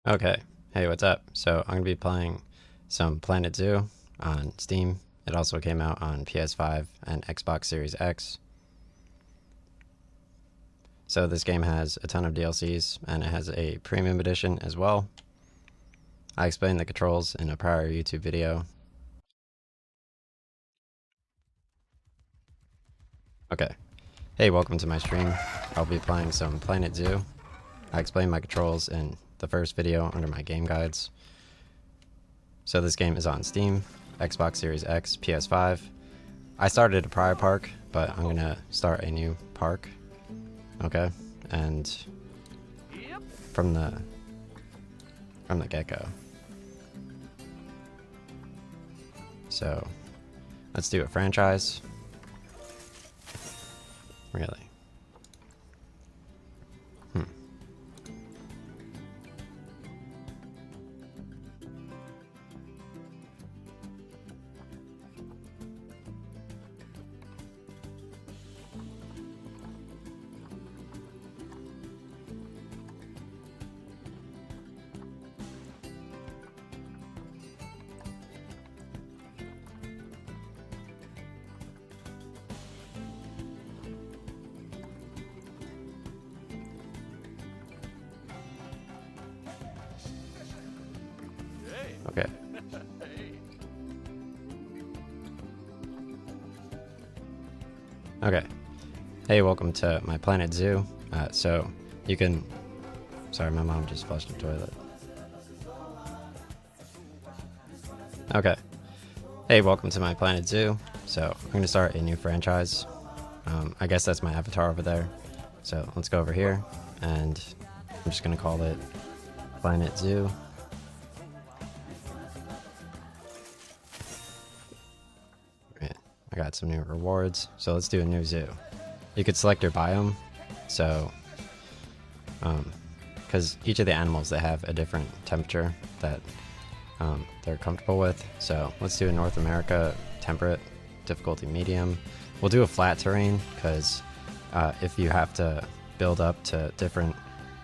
Okay, hey, what's up? So I'm gonna be playing some Planet Zoo on Steam. It also came out on PS5 and Xbox Series X. So this game has a ton of DLCs and it has a premium edition as well. I explained the controls in a prior YouTube video. Okay, hey, welcome to my stream. I'll be playing some Planet Zoo. I explained my controls in the first video under my game guides. So this game is on Steam, Xbox Series X, PS5. I started a prior park, but I'm gonna start a new park. Okay, and from the get-go. So let's do a franchise. Really? Hmm. Okay. Okay. Hey, welcome to my Planet Zoo. So you can. Sorry, my mom just flushed the toilet. Okay. Hey, welcome to my Planet Zoo. So I'm gonna start a new franchise. I guess that's my avatar over there. So let's go over here, and I'm just gonna call it Planet Zoo. Right. I got some new rewards. So let's do a new zoo. You could select your biome. So, because each of the animals, they have a different temperature that they're comfortable with. So let's do a North America temperate, difficulty medium. We'll do a flat terrain because if you have to build up to different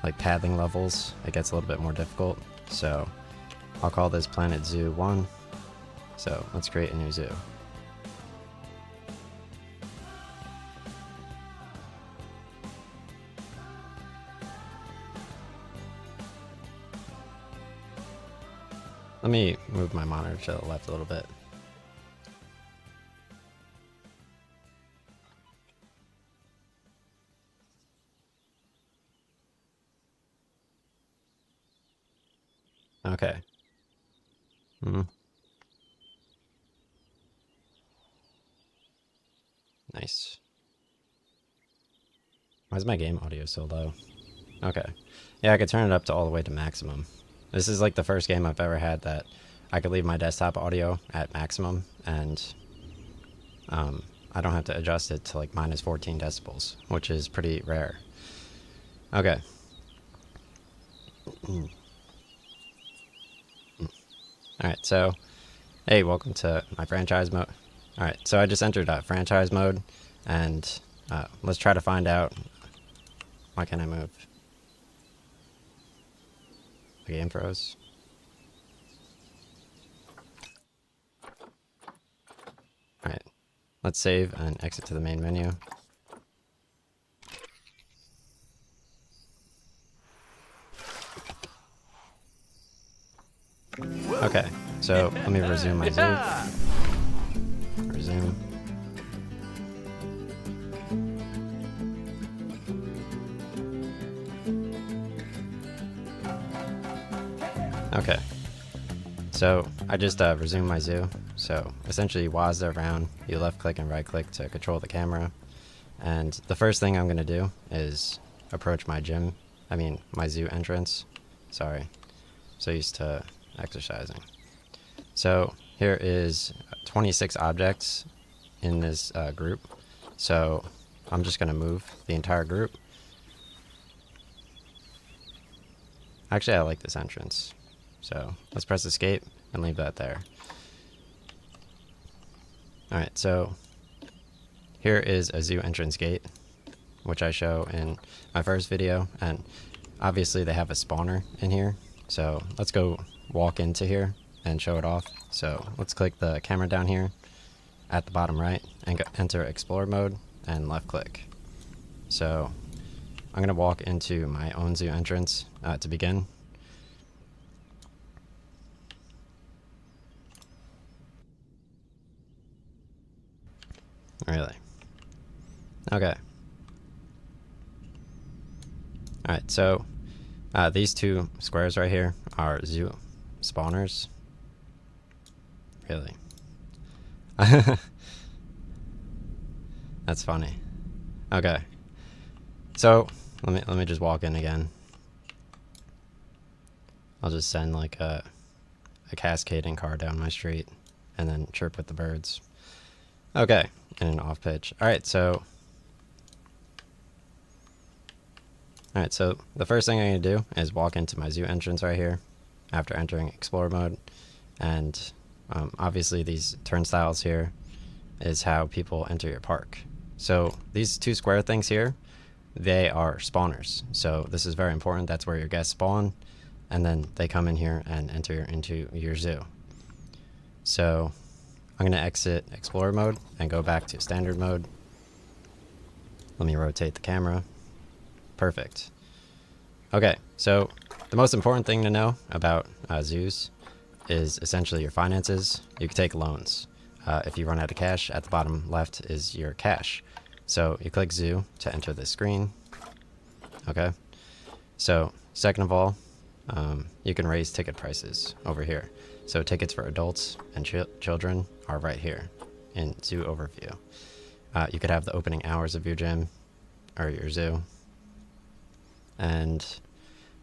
like pathing levels, it gets a little bit more difficult. So I'll call this Planet Zoo 1. So let's create a new zoo. Let me move my monitor to the left a little bit. Okay. Nice. Why is my game audio so low? Okay. Yeah, I could turn it up to all the way to maximum. This is like the first game I've ever had that I could leave my desktop audio at maximum and I don't have to adjust it to like minus 14 decibels, which is pretty rare. Okay. Alright, so, hey, welcome to my franchise mode. Alright, so I just entered franchise mode, and let's try to find out. Why can't I move? The game froze. Alright, let's save and exit to the main menu. Okay, so let me resume my zoo. Resume. Okay, so I just resumed my zoo. So essentially you WASD around, you left click and right click to control the camera. And the first thing I'm gonna do is approach my my zoo entrance. Sorry, so used to exercising. So here is 26 objects in this group. So I'm just gonna move the entire group. Actually, I like this entrance. So let's press escape and leave that there. Alright, so here is a zoo entrance gate, which I show in my first video, and obviously they have a spawner in here, So let's go walk into here and show it off. So let's click the camera down here at the bottom right and enter explore mode and left click. So I'm going to walk into my own zoo entrance to begin. Really? Okay. Alright, so these two squares right here are zoo spawners. Really? That's funny. Okay. So let me just walk in again. I'll just send like a cascading car down my street and then chirp with the birds. Okay, in an off pitch. Alright, so the first thing I'm going to do is walk into my zoo entrance right here after entering explore mode. And obviously these turnstiles here is how people enter your park. So these two square things here, they are spawners. So this is very important. That's where your guests spawn. And then they come in here and enter into your zoo. So I'm going to exit explore mode and go back to standard mode. Let me rotate the camera. Perfect. Okay, so the most important thing to know about zoos is essentially your finances. You can take loans. If you run out of cash, at the bottom left is your cash. So you click zoo to enter this screen. Okay. So second of all, you can raise ticket prices over here. So tickets for adults and children are right here in zoo overview. You could have the opening hours of your gym or your zoo. And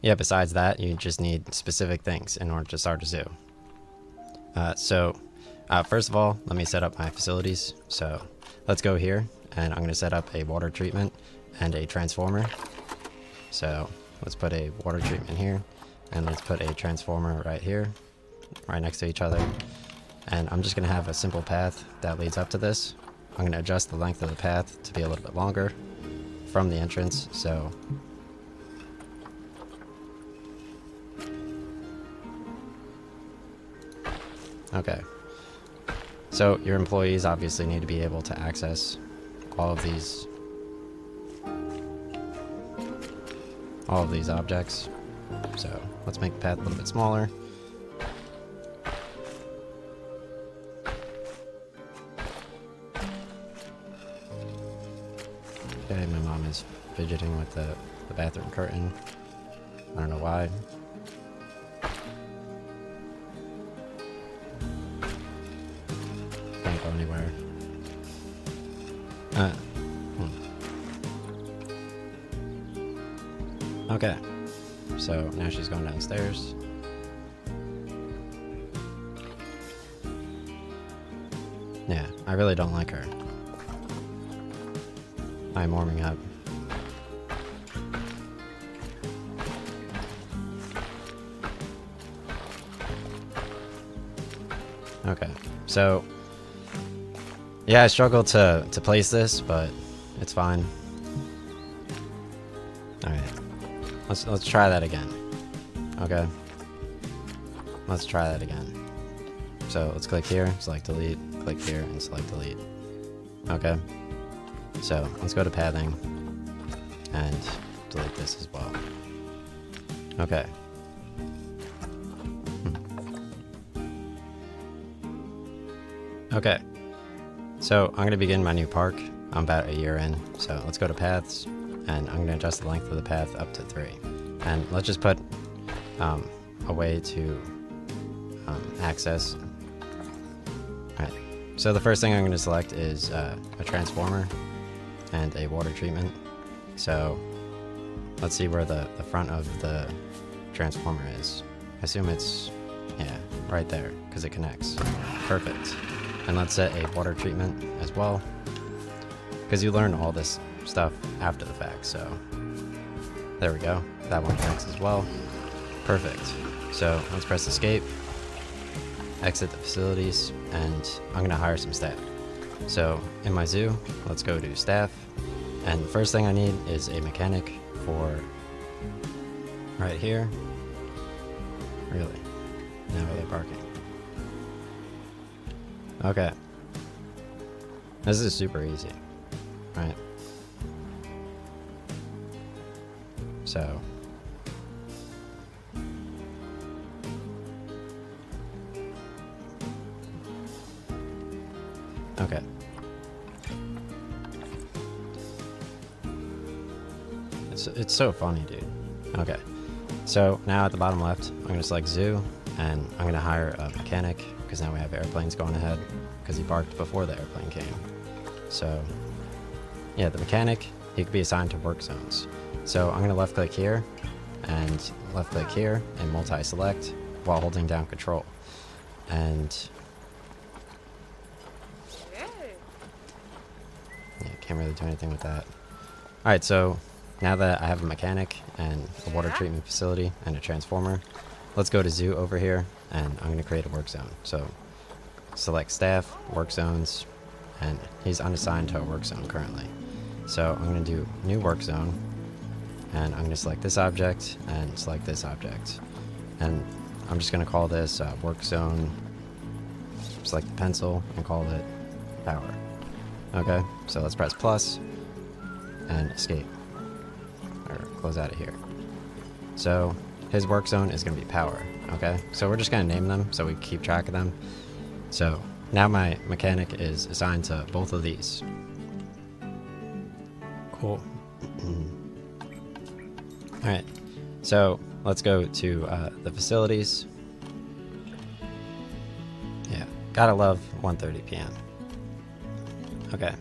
yeah, besides that, you just need specific things in order to start a zoo. So first of all, let me set up my facilities. So let's go here, and I'm going to set up a water treatment and a transformer. So let's put a water treatment here, and let's put a transformer right here, right next to each other. And I'm just going to have a simple path that leads up to this. I'm going to adjust the length of the path to be a little bit longer from the entrance. So okay. So your employees obviously need to be able to access all of these objects. So let's make the path a little bit smaller. Okay, my mom is fidgeting with the bathroom curtain. I don't know why. Can't go anywhere. Okay, so now she's going downstairs. Yeah, I really don't like her. I'm warming up. Okay, so yeah, I struggled to place this, but it's fine. All right, let's try that again. Okay, let's try that again. So let's click here, select delete, click here, and select delete. Okay, so let's go to pathing and delete this as well. Okay. Okay, so I'm going to begin my new park. I'm about a year in, so let's go to paths, and I'm going to adjust the length of the path up to 3. And let's just put a way to access. Alright, so the first thing I'm going to select is a transformer and a water treatment. So let's see where the front of the transformer is. I assume it's, yeah, right there, because it connects. Perfect. And let's set a water treatment as well, because you learn all this stuff after the fact. So there we go. That one connects as well. Perfect. So let's press escape, exit the facilities, and I'm going to hire some staff. So in my zoo, let's go to staff. And the first thing I need is a mechanic for right here. Really? Now they're barking. Okay. This is super easy, right? So okay. It's so funny, dude. Okay. So now at the bottom left, I'm gonna select zoo, and I'm gonna hire a mechanic because now we have airplanes going ahead because he barked before the airplane came. So yeah, the mechanic, he could be assigned to work zones. So I'm gonna left click here and left click here and multi-select while holding down control. And yeah, can't really do anything with that. Alright, so now that I have a mechanic and a water treatment facility and a transformer, let's go to zoo over here, and I'm going to create a work zone. So select staff, work zones, and he's unassigned to a work zone currently. So I'm going to do new work zone, and I'm going to select this object and select this object. And I'm just going to call this work zone, select the pencil, and call it power. Okay, so let's press plus and escape, or close out of here. So his work zone is going to be power. Okay, so we're just going to name them so we keep track of them. So now my mechanic is assigned to both of these. Cool. Alright, so let's go to the facilities. Yeah, gotta love 1:30 p.m. Okay,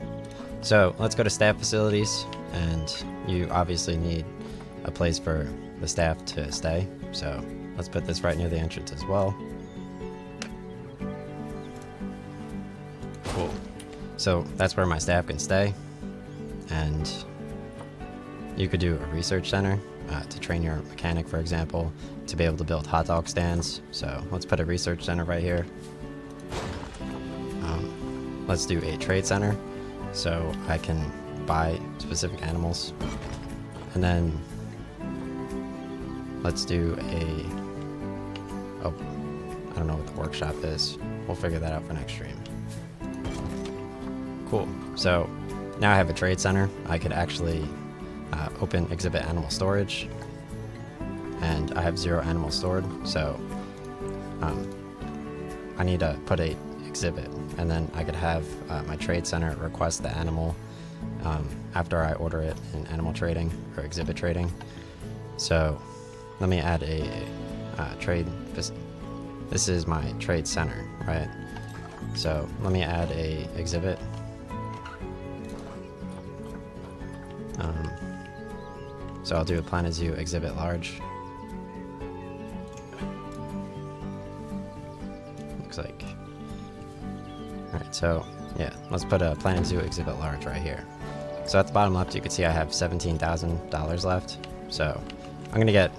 so let's go to staff facilities, and you obviously need a place for the staff to stay. So let's put this right near the entrance as well. Cool. So that's where my staff can stay. And you could do a research center to train your mechanic, for example, to be able to build hot dog stands. So let's put a research center right here. Let's do a trade center so I can buy specific animals. And then let's do oh, I don't know what the workshop is. We'll figure that out for next stream. Cool. So now I have a trade center. I could actually open exhibit animal storage, and I have 0 animals stored. So I need to put a exhibit, and then I could have my trade center request the animal after I order it in animal trading or exhibit trading. So let me add a trade. This is my trade center, right? So let me add a exhibit. So I'll do a Planet Zoo exhibit large. Looks like. Alright, so yeah, let's put a Planet Zoo exhibit large right here. So at the bottom left, you can see I have $17,000 left. So I'm gonna get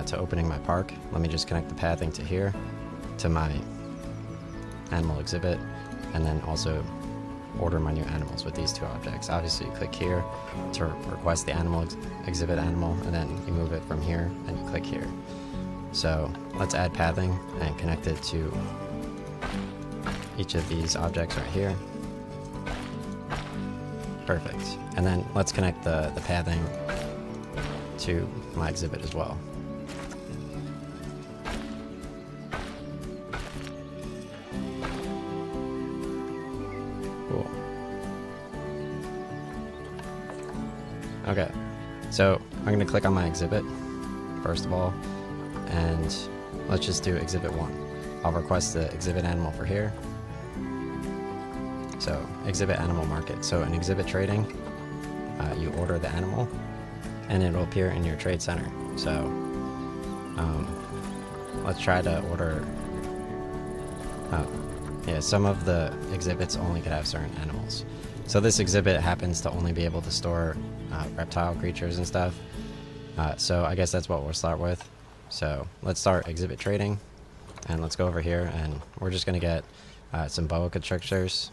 to opening my park. Let me just connect the pathing to here, to my animal exhibit, and then also order my new animals with these 2 objects. Obviously, you click here to request the animal exhibit animal, and then you move it from here and you click here. So let's add pathing and connect it to each of these objects right here. Perfect. And then let's connect the pathing to my exhibit as well. Cool. Okay, so I'm going to click on my exhibit first of all, and let's just do exhibit 1. I'll request the exhibit animal for here. So exhibit animal market. So in exhibit trading, you order the animal and it will appear in your trade center. So let's try to order. Yeah, some of the exhibits only could have certain animals. So this exhibit happens to only be able to store reptile creatures and stuff. So I guess that's what we'll start with. So let's start exhibit trading, and let's go over here, and we're just gonna get some boa constrictors.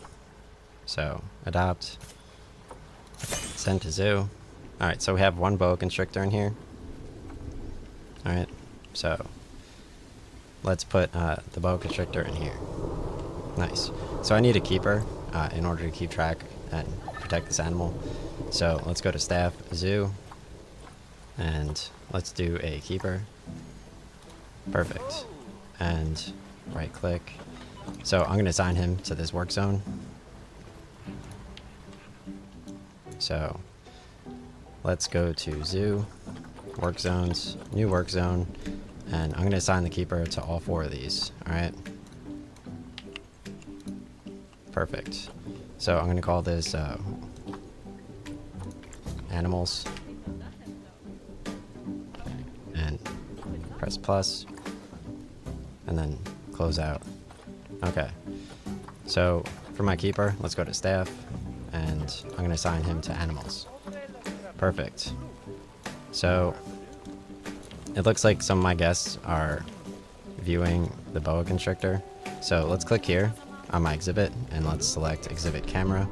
So adopt, send to zoo. Alright, so we have 1 boa constrictor in here. Alright, so let's put the boa constrictor in here. Nice. So I need a keeper in order to keep track and protect this animal. So let's go to staff, zoo, and let's do a keeper. Perfect. And right click. So I'm going to assign him to this work zone. So let's go to zoo, work zones, new work zone, and I'm going to assign the keeper to all 4 of these. Alright. Perfect. So I'm going to call this animals, and press plus, and then close out. Okay. So for my keeper, let's go to staff, and I'm going to assign him to animals. Perfect. So it looks like some of my guests are viewing the boa constrictor. So let's click here on my exhibit and let's select exhibit camera.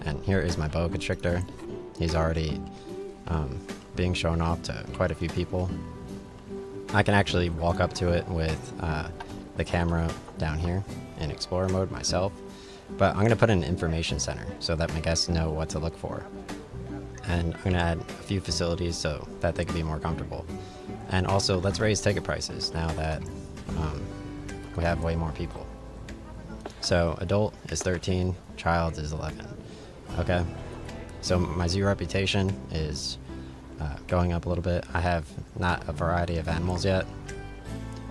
And here is my boa constrictor. He's already being shown off to quite a few people. I can actually walk up to it with the camera down here in Explorer mode myself. But I'm going to put in an information center so that my guests know what to look for. And I'm going to add a few facilities so that they can be more comfortable. And also, let's raise ticket prices now that we have way more people. So adult is 13, child is 11. Okay, so my zoo reputation is going up a little bit. I have not a variety of animals yet.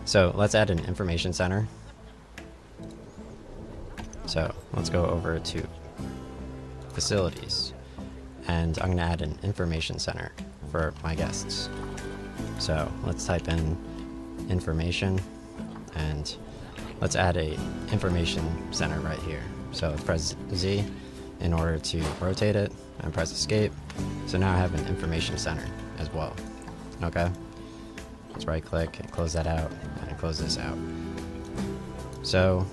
So let's add an information center. So let's go over to facilities, and I'm going to add an information center for my guests. So let's type in information, and let's add a information center right here. So let's press Z in order to rotate it, and press escape. So now I have an information center as well. Okay, let's right click and close that out, and close this out. So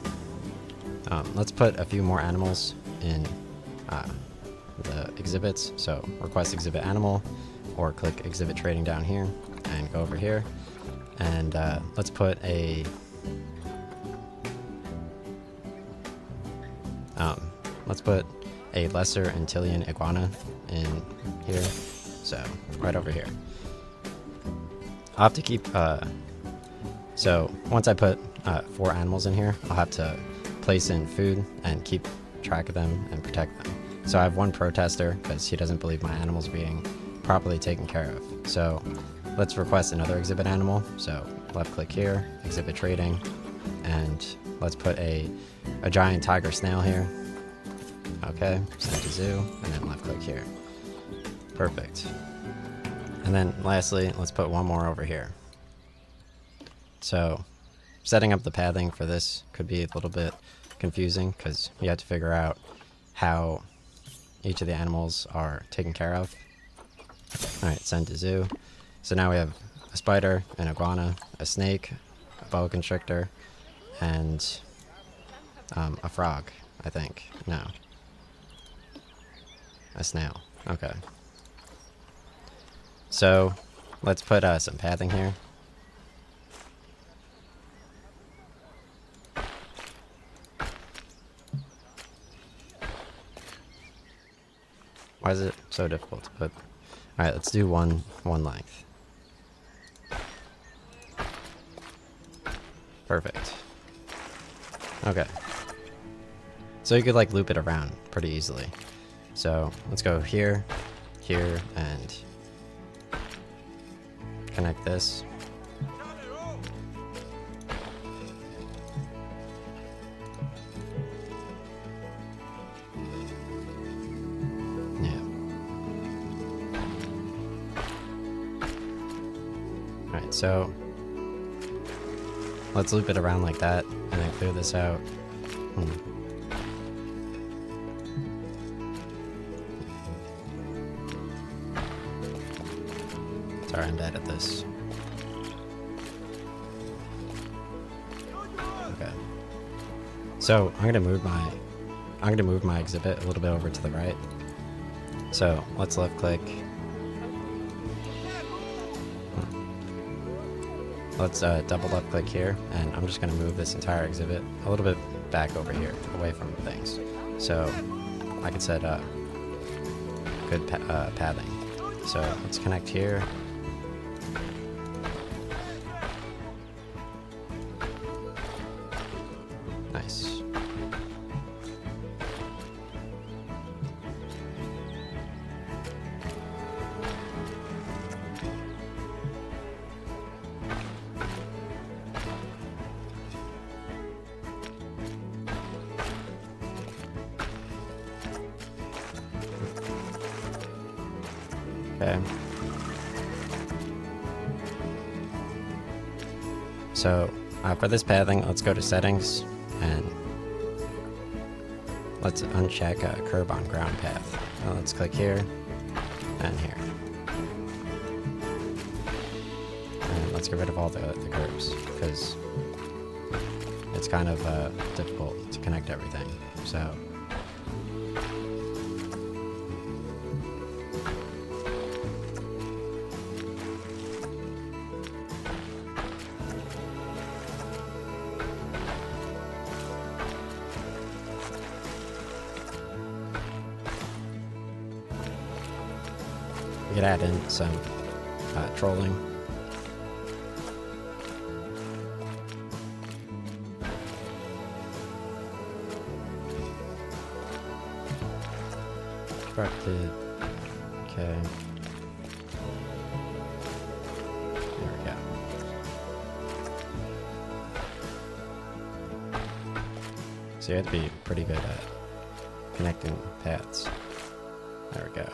let's put a few more animals in the exhibits. So request exhibit animal, or click exhibit trading down here and go over here, and let's put a lesser Antillean iguana in here. So right over here. I'll have to keep so once I put 4 animals in here, I'll have to place in food and keep track of them and protect them. So I have one protester because he doesn't believe my animals being properly taken care of. So let's request another exhibit animal. So left click here, exhibit trading, and let's put a giant tiger snail here. Okay, send to zoo, and then left click here. Perfect. And then lastly, let's put one more over here. So setting up the pathing for this could be a little bit confusing because you have to figure out how each of the animals are taken care of. Alright, send to zoo. So now we have a spider, an iguana, a snake, a boa constrictor, and a frog, I think. No. A snail. Okay. So let's put some pathing here. Why is it so difficult to put? Alright, let's do one length. Perfect. Okay. So you could like loop it around pretty easily. So let's go here, here, and connect this. Yeah. Alright, so let's loop it around like that and then clear this out. Sorry, I'm bad at this. Okay. So I'm gonna move my exhibit a little bit over to the right. So let's left click. let's double left click here, and I'm just going to move this entire exhibit a little bit back over here, away from things. So I can set good pathing. So let's connect here. Nice. Okay. So for this pathing, let's go to settings and let's uncheck curb on ground path. Now let's click here and here. And let's get rid of all the curbs because it's kind of difficult to connect everything. So we could add in some trolling. Constructed. Okay. There we go. So you have to be pretty good at connecting paths. There we go.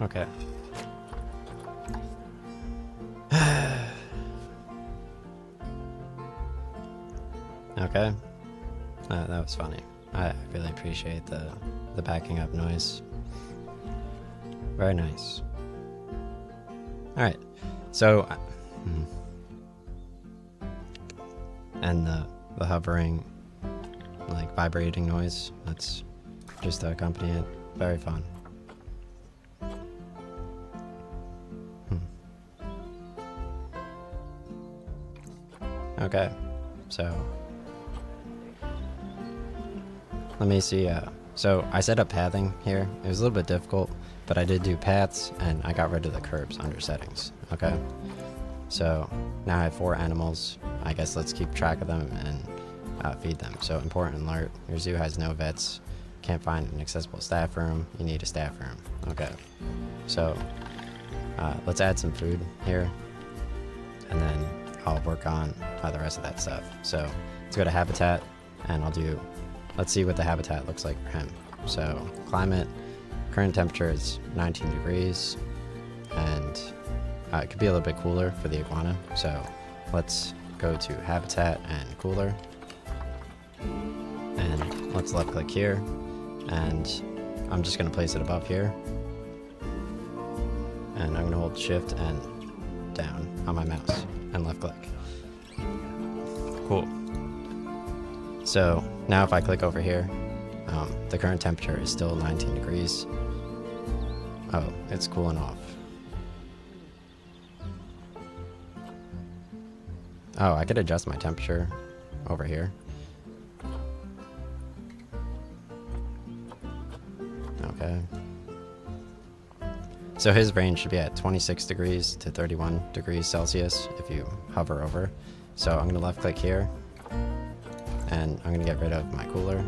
Okay. Okay. That was funny. I really appreciate the backing up noise. Very nice. Alright. So and the hovering, like vibrating noise, that's just to accompany it. Very fun. Okay, so let me see. So I set up pathing here. It was a little bit difficult, but I did do paths and I got rid of the curbs under settings. Okay, so now I have 4 animals. I guess let's keep track of them and feed them. So important alert, your zoo has no vets. Can't find an accessible staff room. You need a staff room. Okay, so let's add some food here and then I'll work on the rest of that stuff. So let's go to habitat and let's see what the habitat looks like for him. So climate, current temperature is 19 degrees and it could be a little bit cooler for the iguana. So let's go to habitat and cooler and let's left click here and I'm just going to place it above here and I'm going to hold shift and down on my mouse and left click. Cool. So now if I click over here, the current temperature is still 19 degrees. Oh, it's cooling off. Oh, I could adjust my temperature over here. Okay. So his range should be at 26 degrees to 31 degrees Celsius if you hover over. So I'm going to left click here and I'm going to get rid of my cooler.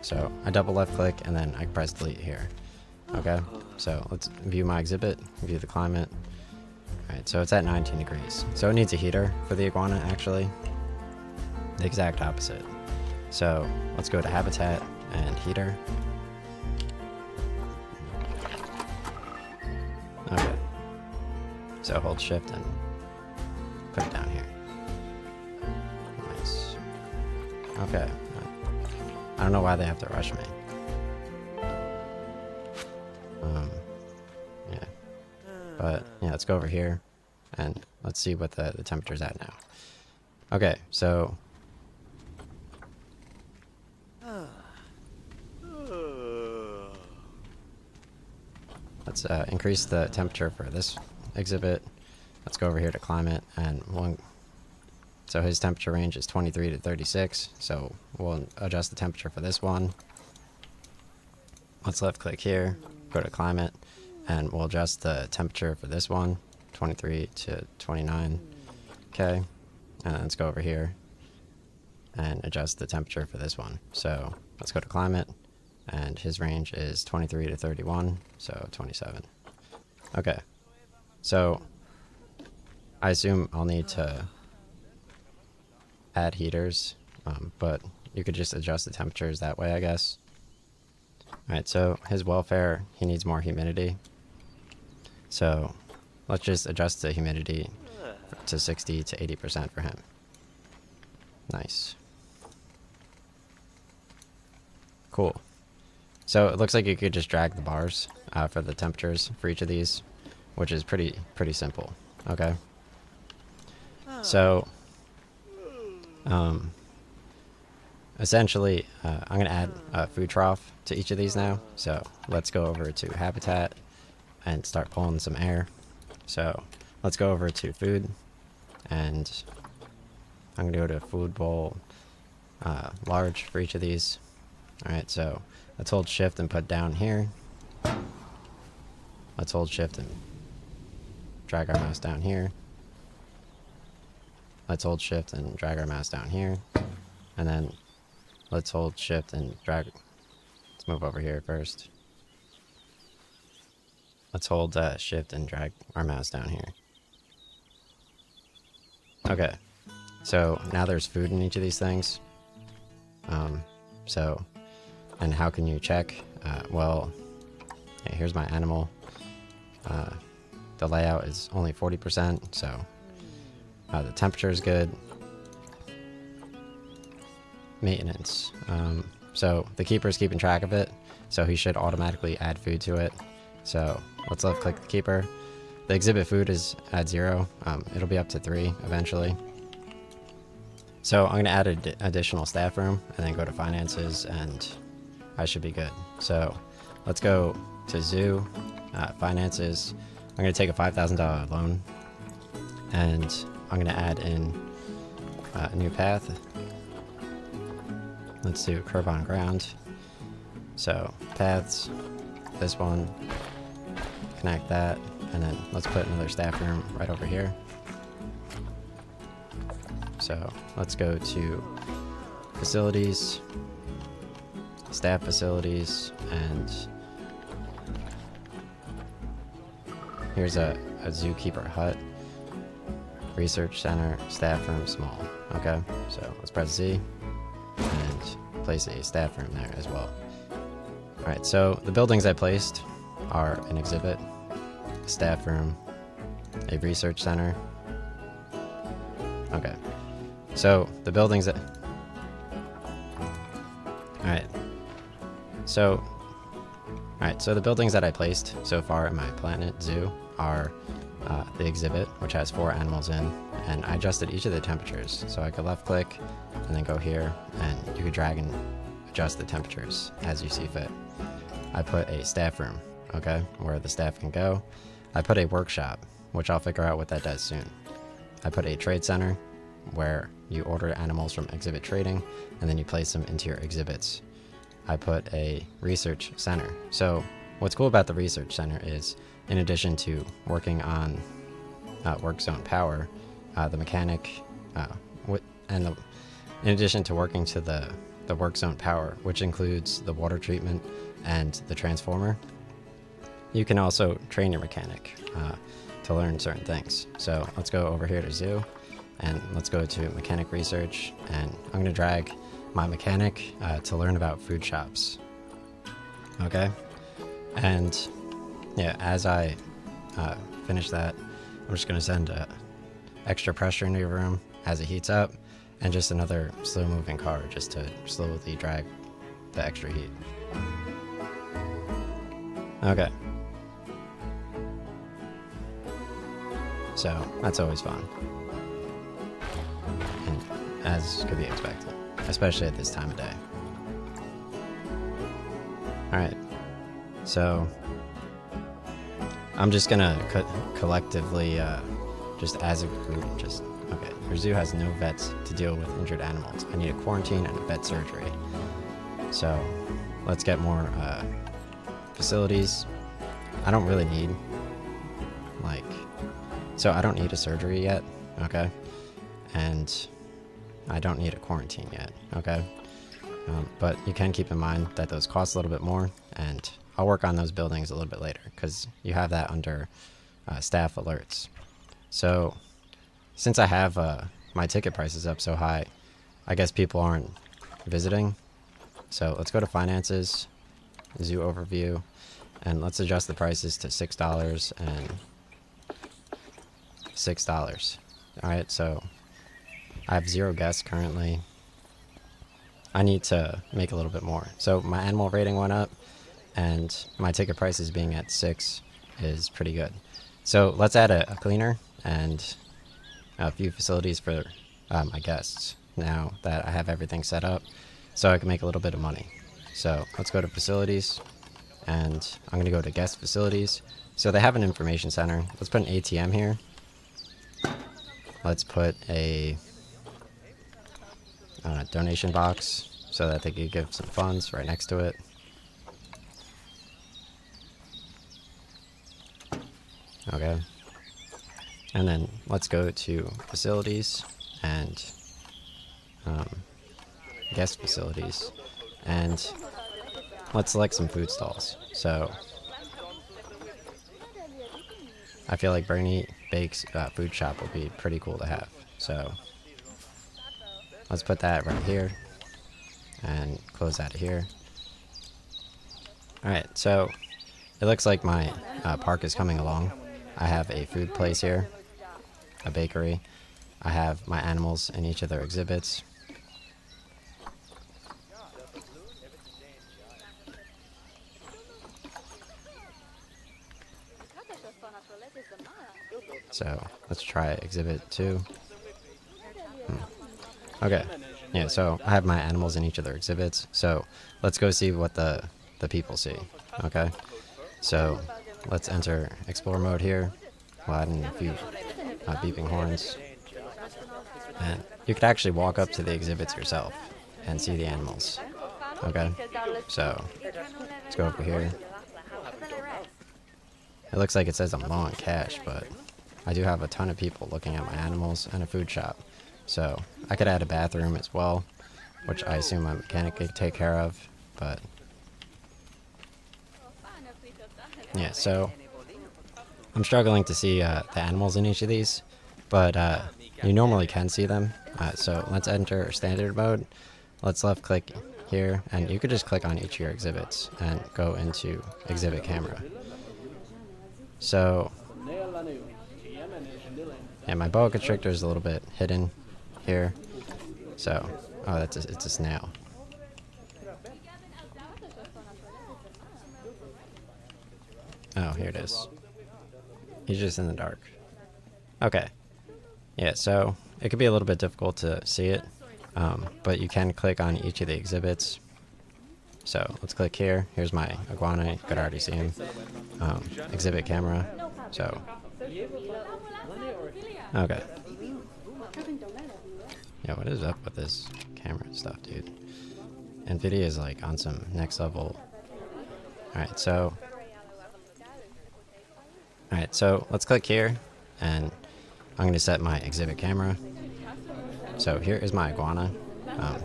So I double left click and then I press delete here. Okay, so let's view my exhibit, view the climate. Alright, so it's at 19 degrees. So it needs a heater for the iguana actually. The exact opposite. So let's go to habitat and heater. Okay. So hold shift and put it down here. Nice. Okay. I don't know why they have to rush me. Yeah. But yeah, let's go over here and let's see what the temperature's at now. Okay, so let's increase the temperature for this exhibit. Let's go over here to climate, and so his temperature range is 23 to 36, so we'll adjust the temperature for this one. Let's left click here, go to climate, and we'll adjust the temperature for this one, 23 to 29. Okay, and let's go over here and adjust the temperature for this one. So let's go to climate, and his range is 23 to 31, so 27. Okay, so I assume I'll need to add heaters, but you could just adjust the temperatures that way, I guess. Alright, so his welfare, he needs more humidity. So let's just adjust the humidity to 60 to 80% for him. Nice. Cool. So it looks like you could just drag the bars for the temperatures for each of these, which is pretty simple. Okay. So essentially, I'm going to add a food trough to each of these now. So let's go over to habitat and start pulling some air. So let's go over to food, and I'm going to go to food bowl large for each of these. Alright, so let's hold shift and put down here. Let's hold shift and drag our mouse down here. Let's hold shift and drag our mouse down here. And then let's hold shift and drag. Let's move over here first. Let's hold shift and drag our mouse down here. Okay, so now there's food in each of these things. And how can you check? Well, okay, here's my animal. The layout is only 40%, so the temperature is good. Maintenance. So the keeper's keeping track of it, so he should automatically add food to it. So let's left click the keeper. The exhibit food is at 0. It'll be up to 3 eventually. So I'm going to add an additional staff room and then go to finances, and I should be good. So let's go to zoo, finances. I'm going to take a $5,000 loan, and I'm going to add in a new path. Let's do curb on ground. So paths, this one, connect that, and then let's put another staff room right over here. So let's go to facilities, staff facilities, and here's a zookeeper hut, research center, staff room, small. Okay, so let's press Z and place a staff room there as well. Alright, so the buildings I placed are an exhibit, a staff room, a research center. Okay, so the buildings that... Alright, so the buildings that I placed so far in my planet zoo are the exhibit, which has 4 animals in, and I adjusted each of the temperatures. So I could left click and then go here, and you could drag and adjust the temperatures as you see fit. I put a staff room, okay, where the staff can go. I put a workshop, which I'll figure out what that does soon. I put a trade center, where you order animals from exhibit trading, and then you place them into your exhibits. I put a research center. So what's cool about the research center is, in addition to working on work zone power, the mechanic, in addition to working to the work zone power, which includes the water treatment and the transformer, you can also train your mechanic to learn certain things. So let's go over here to zoo, and let's go to mechanic research, and I'm going to drag my mechanic to learn about food shops. Okay? And yeah, as I finish that, I'm just going to send extra pressure into your room as it heats up, and just another slow moving car just to slowly drag the extra heat. Okay. So that's always fun. And as could be expected, especially at this time of day. Alright. So I'm just gonna collectively, just as a group, okay, your zoo has no vets to deal with injured animals. I need a quarantine and a vet surgery. So let's get more facilities. I don't really need, so I don't need a surgery yet, okay? And I don't need a quarantine yet, okay? But you can keep in mind that those cost a little bit more, and I'll work on those buildings a little bit later, because you have that under staff alerts. So since I have my ticket prices up so high, I guess people aren't visiting. So let's go to finances, zoo overview, and let's adjust the prices to $6 and $6. Alright, so I have 0 guests currently. I need to make a little bit more. So my animal rating went up, and my ticket prices being at 6 is pretty good. So let's add a cleaner and a few facilities for my guests now that I have everything set up, so I can make a little bit of money. So let's go to facilities, and I'm gonna go to guest facilities. So they have an information center. Let's put an ATM here. Let's put a donation box so that they could give some funds right next to it. Okay. And then let's go to facilities and guest facilities, and let's select some food stalls. So I feel like Bernie Bake's food shop would be pretty cool to have. So let's put that right here and close out of here. Alright, so it looks like my park is coming along. I have a food place here, a bakery. I have my animals in each of their exhibits. So let's try exhibit 2. Okay, yeah, so I have my animals in each of their exhibits. So let's go see what the people see. Okay, so let's enter explore mode here. We'll add in a few beeping horns. And you could actually walk up to the exhibits yourself and see the animals. Okay, so let's go over here. It looks like it says I'm low on cash, but I do have a ton of people looking at my animals and a food shop. So I could add a bathroom as well, which I assume my mechanic could take care of, but yeah, so I'm struggling to see the animals in each of these, but you normally can see them. So let's enter standard mode. Let's left click here, and you could just click on each of your exhibits and go into exhibit camera. So yeah, my boa constrictor is a little bit hidden here. So, oh, it's a snail. Oh, here it is. He's just in the dark. Okay. Yeah, so it could be a little bit difficult to see it, but you can click on each of the exhibits. So let's click here. Here's my iguana. You could already see him. Exhibit camera. So, okay. Yeah, what is up with this camera stuff, dude? NVIDIA is like on some next level. Alright, so let's click here, and I'm going to set my exhibit camera. So here is my iguana.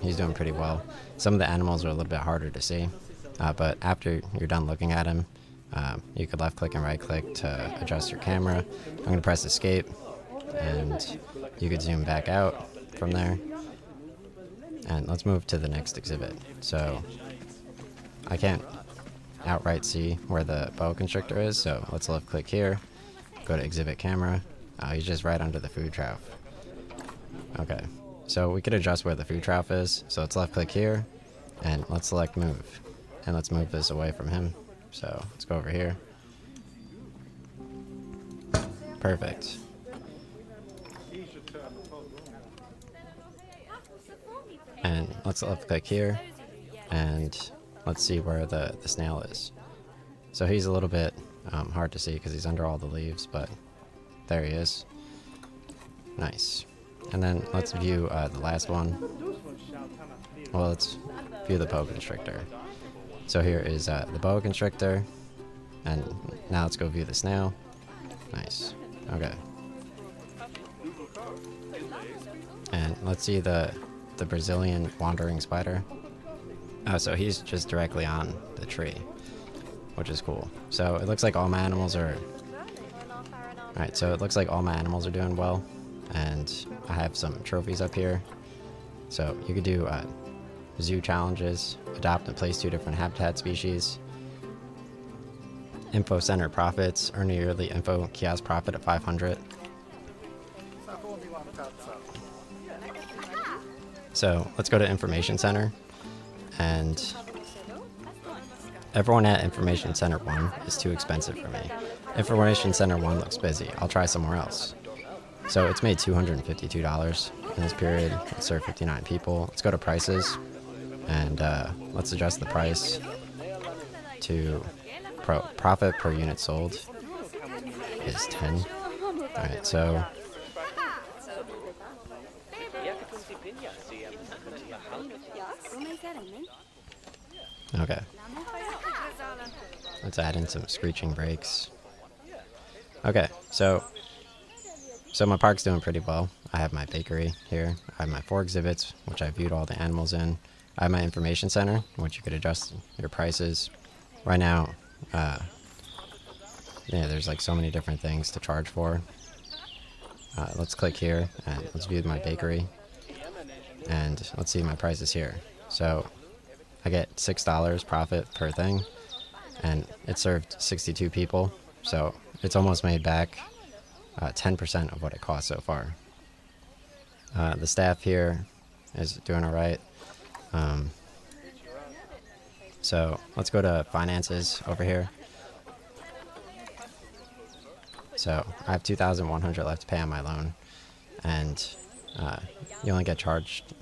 He's doing pretty well. Some of the animals are a little bit harder to see, but after you're done looking at him, you could left click and right click to adjust your camera. I'm going to press escape, and you could zoom back out from there. And let's move to the next exhibit. So I can't outright see where the boa constrictor is, so let's left click here, go to exhibit camera. He's just right under the food trough. Okay, so we could adjust where the food trough is, so let's left click here and let's select move, and let's move this away from him. So let's go over here. Perfect. And let's left click here and let's see where the snail is. So he's a little bit hard to see because he's under all the leaves, but there he is. Nice. And then let's view the last one. Well, let's view the boa constrictor. So here is the boa constrictor, and now let's go view the snail. Nice. Okay. And let's see the Brazilian wandering spider. Oh, so he's just directly on the tree, which is cool. So it looks like all my animals are... Alright, so it looks like all my animals are doing well, and I have some trophies up here. So you could do zoo challenges, adopt and place 2 different habitat species, info center profits, earn a yearly info kiosk profit of 500. So let's go to information center, and everyone at information center 1 is too expensive for me. Information center 1 looks busy. I'll try somewhere else. So it's made $252 in this period. It served 59 people. Let's go to prices, and let's adjust the price to profit per unit sold is 10. Alright, so okay. Let's add in some screeching brakes. Okay, so my park's doing pretty well. I have my bakery here. I have my 4 exhibits, which I viewed all the animals in. I have my information center, which you could adjust your prices. Right now, yeah, there's like so many different things to charge for. Let's click here and let's view my bakery. And let's see my prices here. So I get $6 profit per thing, and it served 62 people. So it's almost made back 10% of what it cost so far. The staff here is doing all right. So let's go to finances over here. So I have $2,100 left to pay on my loan, and you only get charged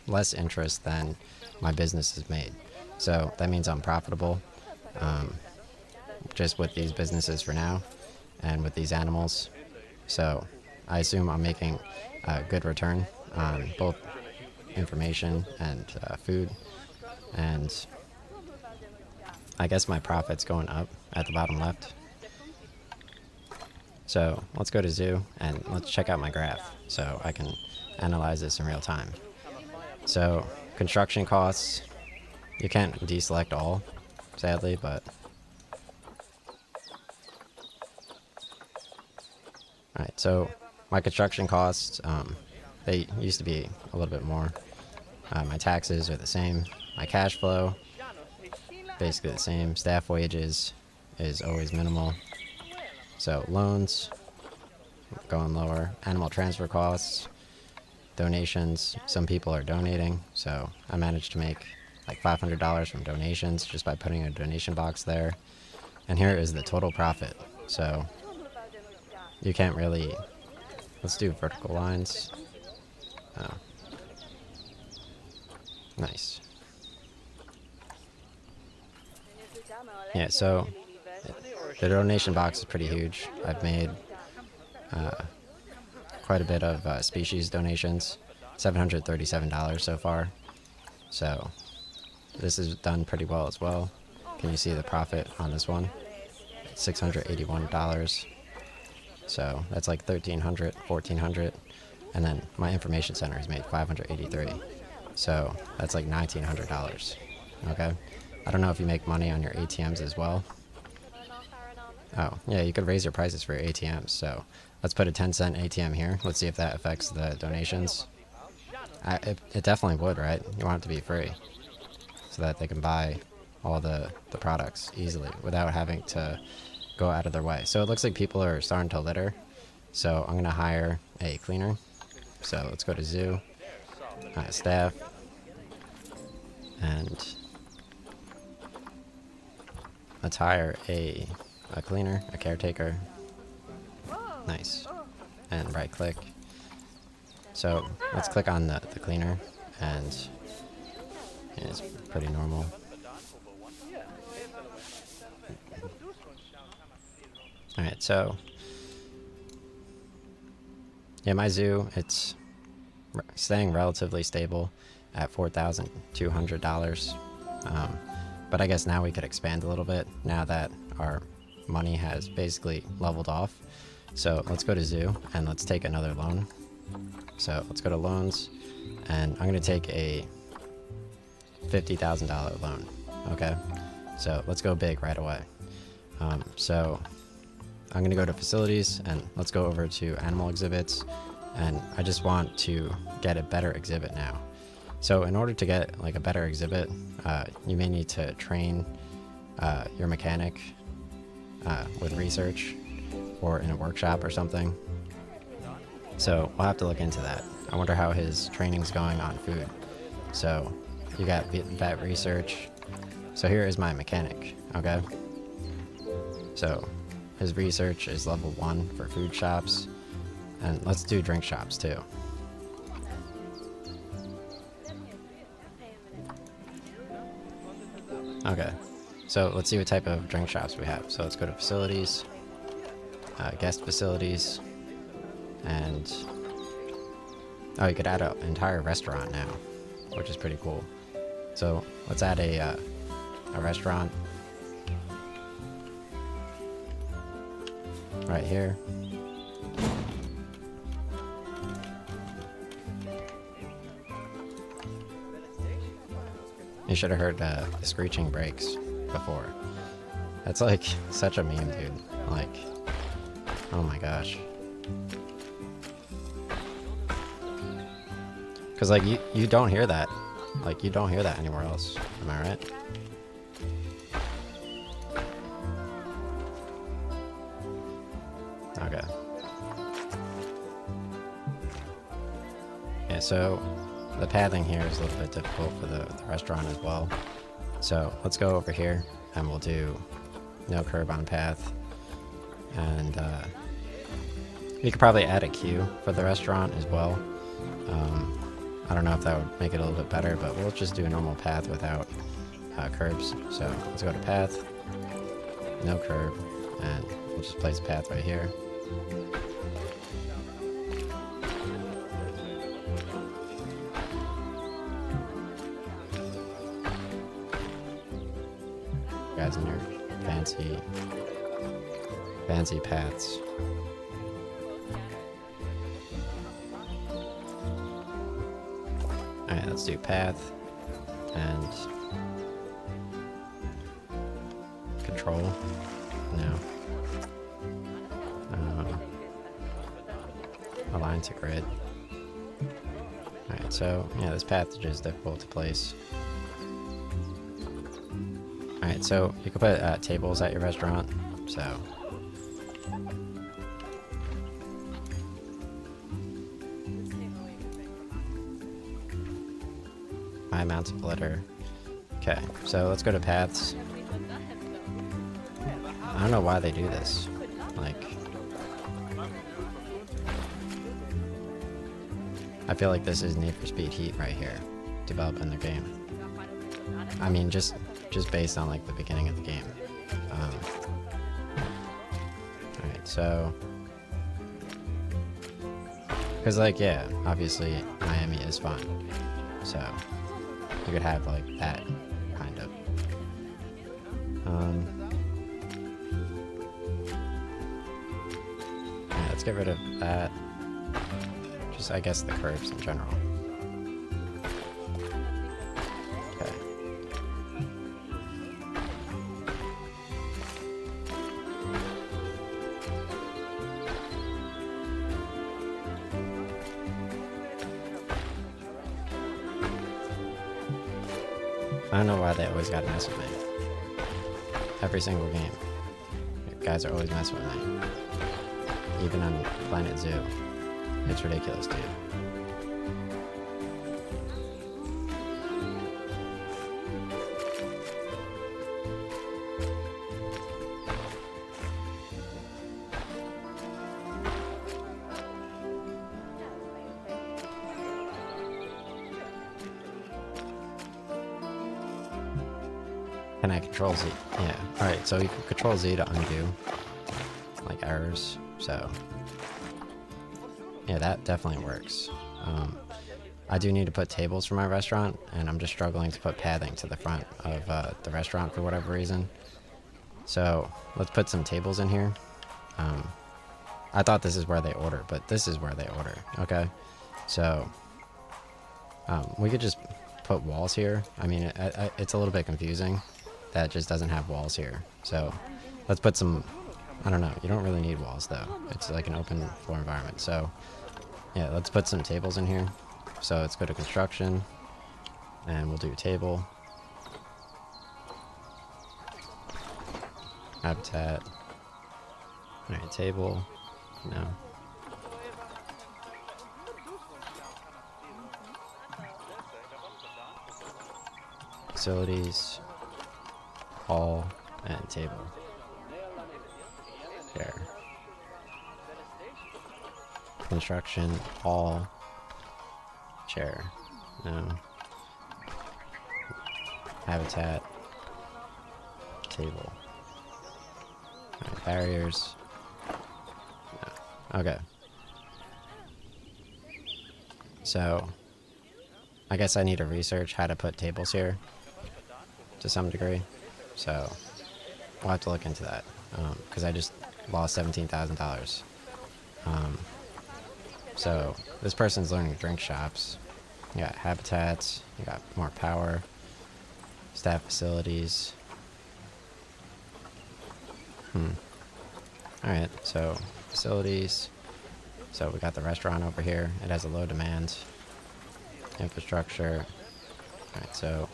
less interest than my business has made. So that means I'm profitable just with these businesses for now and with these animals. So I assume I'm making a good return on both information and food, and I guess my profit's going up at the bottom left. So let's go to zoo and let's check out my graph so I can analyze this in real time. So construction costs, you can't deselect all, sadly, but alright, so my construction costs, they used to be a little bit more. My taxes are the same. My cash flow, basically the same. Staff wages is always minimal. So loans, going lower. Animal transfer costs, donations, some people are donating. So I managed to make like $500 from donations just by putting a donation box there. And here is the total profit. So you can't really, let's do vertical lines. Oh. Nice. Yeah, so the donation box is pretty huge. I've made quite a bit of species donations, $737 so far. So this is done pretty well as well. Can you see the profit on this one? $681. So that's like $1,300, $1,400. And then my information center has made $583. So that's like $1,900. Okay. I don't know if you make money on your ATMs as well. Oh, yeah, you could raise your prices for your ATMs. So let's put a 10-cent ATM here. Let's see if that affects the donations. It definitely would, right? You want it to be free so that they can buy all the products easily without having to go out of their way. So it looks like people are starting to litter. So I'm going to hire a cleaner. So let's go to zoo, staff, and let's hire a cleaner, a caretaker. Nice. And right click. So let's click on the cleaner, and it's pretty normal. Alright, so yeah, my zoo, it's staying relatively stable at $4,200. But I guess now we could expand a little bit now that our money has basically leveled off. So let's go to zoo and let's take another loan. So let's go to loans, and I'm going to take a $50,000 loan. Okay, so let's go big right away. So I'm going to go to facilities, and let's go over to animal exhibits, and I just want to get a better exhibit now. So in order to get like a better exhibit, you may need to train your mechanic with research or in a workshop or something. So we'll have to look into that. I wonder how his training's going on food. So you got vet research. So here is my mechanic, okay? So his research is level 1 for food shops. And let's do drink shops too. Okay, so let's see what type of drink shops we have. So let's go to facilities, guest facilities, and oh, you could add an entire restaurant now, which is pretty cool. So let's add a restaurant right here. You should have heard the screeching brakes before. That's like such a meme, dude. Like, oh my gosh. Cause like you don't hear that. Like you don't hear that anywhere else. Am I right? Okay. Yeah, so the pathing here is a little bit difficult for the restaurant as well. So let's go over here and we'll do no curb on path. And you could probably add a queue for the restaurant as well. I don't know if that would make it a little bit better, but we'll just do a normal path without curbs. So let's go to path, no curb, and we'll just place a path right here. Guys in your fancy paths. Alright, let's do path and control. No. Align to grid. Alright, so yeah, this path is just difficult to place. Alright, so you can put tables at your restaurant, so high amounts of litter. Okay, so let's go to paths. I don't know why they do this. Like, I feel like this is Need for Speed Heat right here, developing the game. I mean, just based on like the beginning of the game. Alright, so because like yeah, obviously Miami is fun, so you could have like that kind of. Yeah, let's get rid of that. Just I guess the curves in general. Okay. I don't know why they always gotta mess with me. Every single game. You guys are always messing with me. Even on Planet Zoo. It's ridiculous, dude. Can I control Z? Yeah. Alright, so you can control Z to undo like errors. So yeah, that definitely works. I do need to put tables for my restaurant, and I'm just struggling to put pathing to the front of the restaurant for whatever reason. So let's put some tables in here. I thought this is where they order, but this is where they order. Okay, so we could just put walls here. I mean, it's a little bit confusing that it just doesn't have walls here. So let's put some, I don't know, you don't really need walls though. It's like an open floor environment. So yeah, let's put some tables in here. So let's go to construction and we'll do table. Habitat. Alright, table. No. Facilities. Hall and table. Chair. Construction. Hall. Chair. No. Habitat. Table. Alright, barriers. No. Okay. So, I guess I need to research how to put tables here to some degree. So, we'll have to look into that. Because I just lost $17,000. So, this person's learning drink shops. You got habitats, you got more power, staff facilities. Alright, so facilities. So we got the restaurant over here. It has a low demand. Infrastructure. Alright, so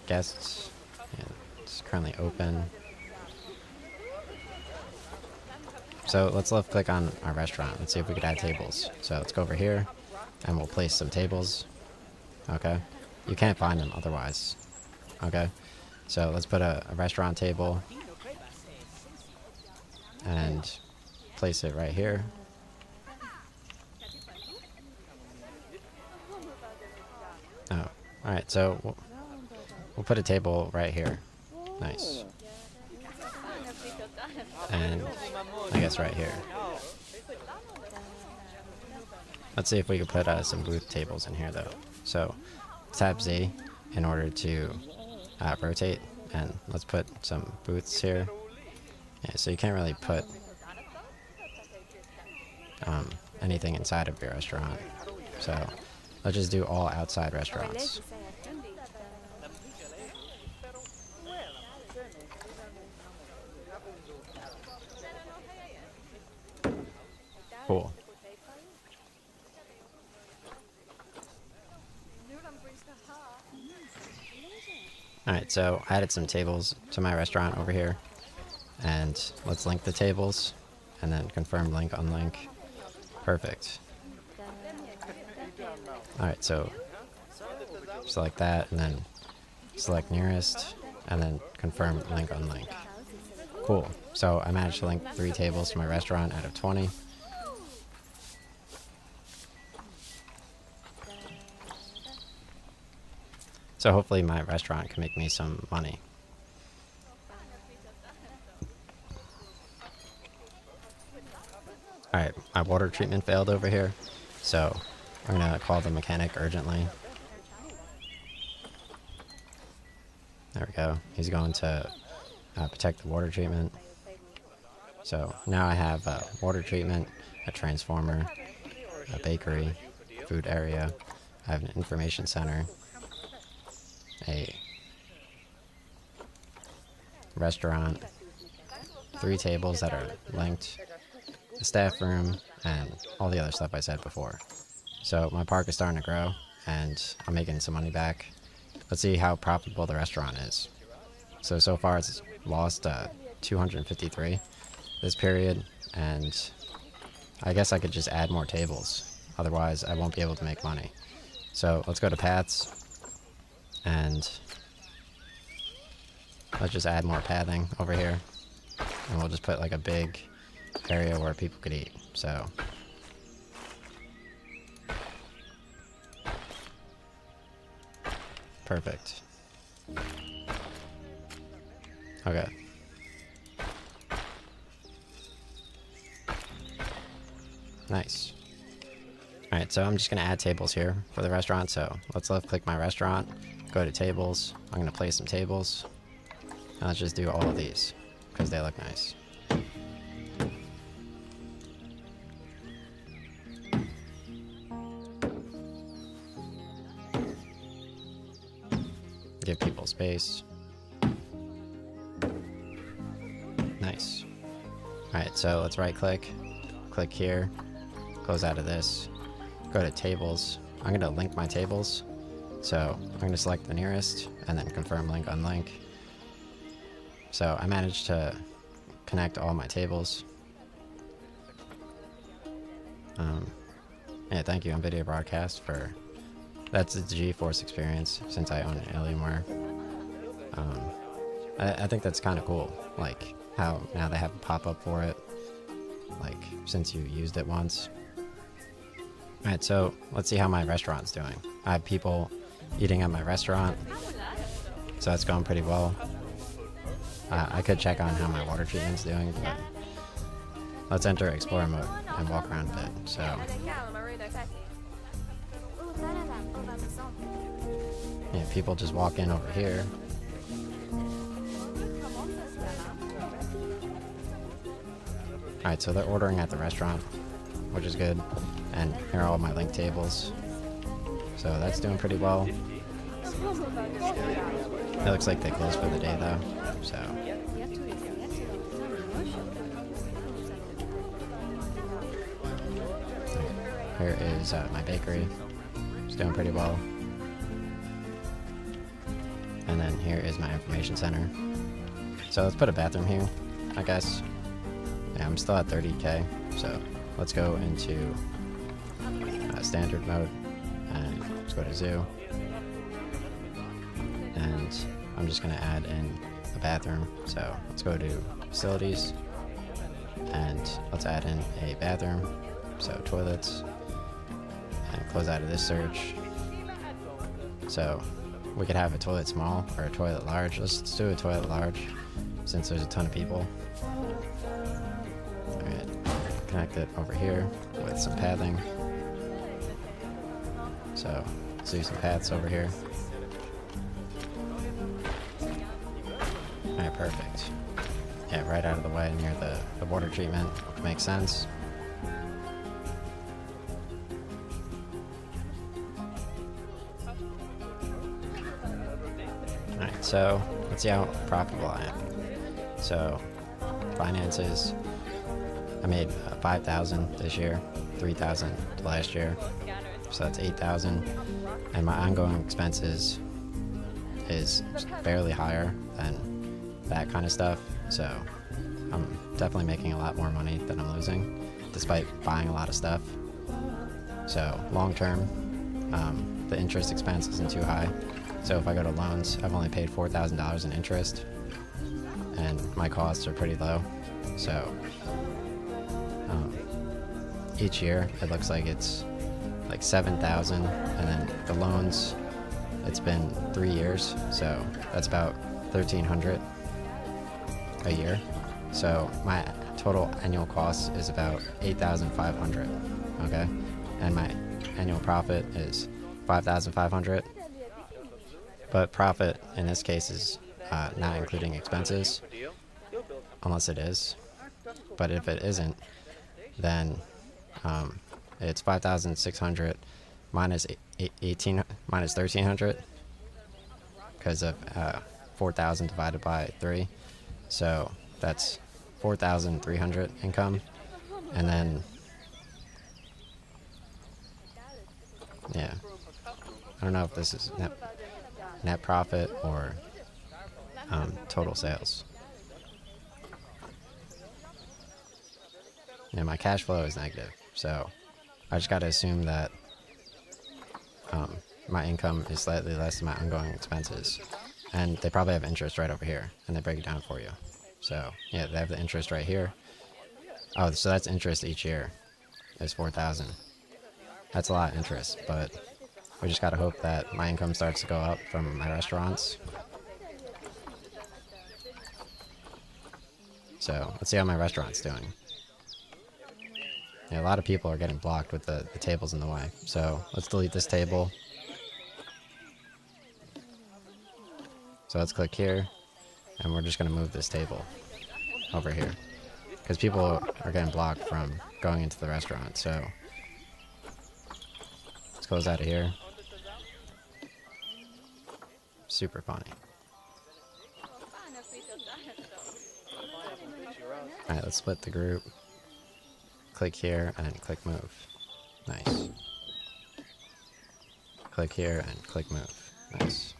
guests. Yeah, it's currently open. So let's left click on our restaurant. Let's see if we could add tables. So let's go over here and we'll place some tables. Okay. You can't find them otherwise. Okay. So let's put a restaurant table and place it right here. Oh, alright, so we'll put a table right here. Nice. And I guess right here. Let's see if we can put some booth tables in here though. So tap Z in order to rotate, and let's put some booths here. Yeah, so you can't really put anything inside of your restaurant. So let's just do all outside restaurants. Cool. Alright, so I added some tables to my restaurant over here. And let's link the tables. And then confirm link, unlink. Perfect. Alright, so select that, and then select nearest, and then confirm link, unlink. Cool. So I managed to link 3 tables to my restaurant out of 20. So hopefully my restaurant can make me some money. Alright, my water treatment failed over here, so I'm gonna call the mechanic urgently. There we go. He's going to protect the water treatment. So now I have water treatment, a transformer, a bakery, food area. I have an information center, a restaurant, 3 tables that are linked, a staff room, and all the other stuff I said before. So my park is starting to grow, and I'm making some money back. let's see how profitable the restaurant is. So far it's lost 253 this period, and I guess I could just add more tables. Otherwise, I won't be able to make money. So let's go to paths, and let's just add more pathing over here. And we'll just put like a big area where people could eat. So perfect. Okay. Nice. Alright, so I'm just going to add tables here for the restaurant. So let's left click my restaurant, go to tables. I'm going to place some tables. And let's just do all of these because they look nice. Give people space. Nice. Alright, so let's right click, click here, close out of this, go to tables. I'm going to link my tables. So I'm going to select the nearest and then confirm link unlink. So I managed to connect all my tables. Yeah, thank you NVIDIA Broadcast for, that's the GeForce experience since I own Alienware. I think that's kind of cool, like how now they have a pop-up for it, like since you used it once. Alright, so let's see how my restaurant's doing. I have people eating at my restaurant, so that's going pretty well. I could check on how my water treatment's doing, but let's enter Explorer mode and walk around a bit. So yeah, people just walk in over here. Alright, so they're ordering at the restaurant, which is good. And here are all my link tables. So that's doing pretty well. It looks like they closed for the day though, so. Here is my bakery. It's doing pretty well. And then here is my information center. So let's put a bathroom here, I guess. Yeah, I'm still at 30k, so let's go into standard mode and let's go to zoo. And I'm just gonna add in a bathroom. So let's go to facilities and let's add in a bathroom. So toilets, and close out of this search. So we could have a toilet small or a toilet large. Let's do a toilet large since there's a ton of people. Alright, connect it over here with some pathing. So let's do some paths over here. Alright, perfect. Yeah, right out of the way near the water treatment, which makes sense. Alright, so let's see how profitable I am. So, finances, I made 5,000 this year, 3,000 last year, so that's 8,000. And my ongoing expenses is barely higher than that kind of stuff, so I'm definitely making a lot more money than I'm losing, despite buying a lot of stuff. So long term, the interest expense isn't too high. So if I go to loans, I've only paid $4,000 in interest, and my costs are pretty low. So each year it looks like it's like 7,000, and then the loans, it's been 3 years, so that's about 1,300 a year. So my total annual cost is about 8,500. Okay, and my annual profit is 5,500. But profit in this case is not including expenses, unless it is. But if it isn't, then it's 5,600 minus 1,300 because of 4,000 divided by 3. So that's 4,300 income, and then yeah, I don't know if this is net profit or total sales. Yeah, my cash flow is negative, so I just gotta assume that my income is slightly less than my ongoing expenses. And they probably have interest right over here, and they break it down for you. So, yeah, they have the interest right here. Oh, so that's interest each year, is 4,000. That's a lot of interest, but we just gotta hope that my income starts to go up from my restaurants. So, let's see how my restaurant's doing. Yeah, a lot of people are getting blocked with the tables in the way. So, let's delete this table. So let's click here, and we're just going to move this table over here. Because people are getting blocked from going into the restaurant, so let's close out of here. Super funny. Alright, let's split the group. Click here, and click move. Nice. Click here, and click move. Nice.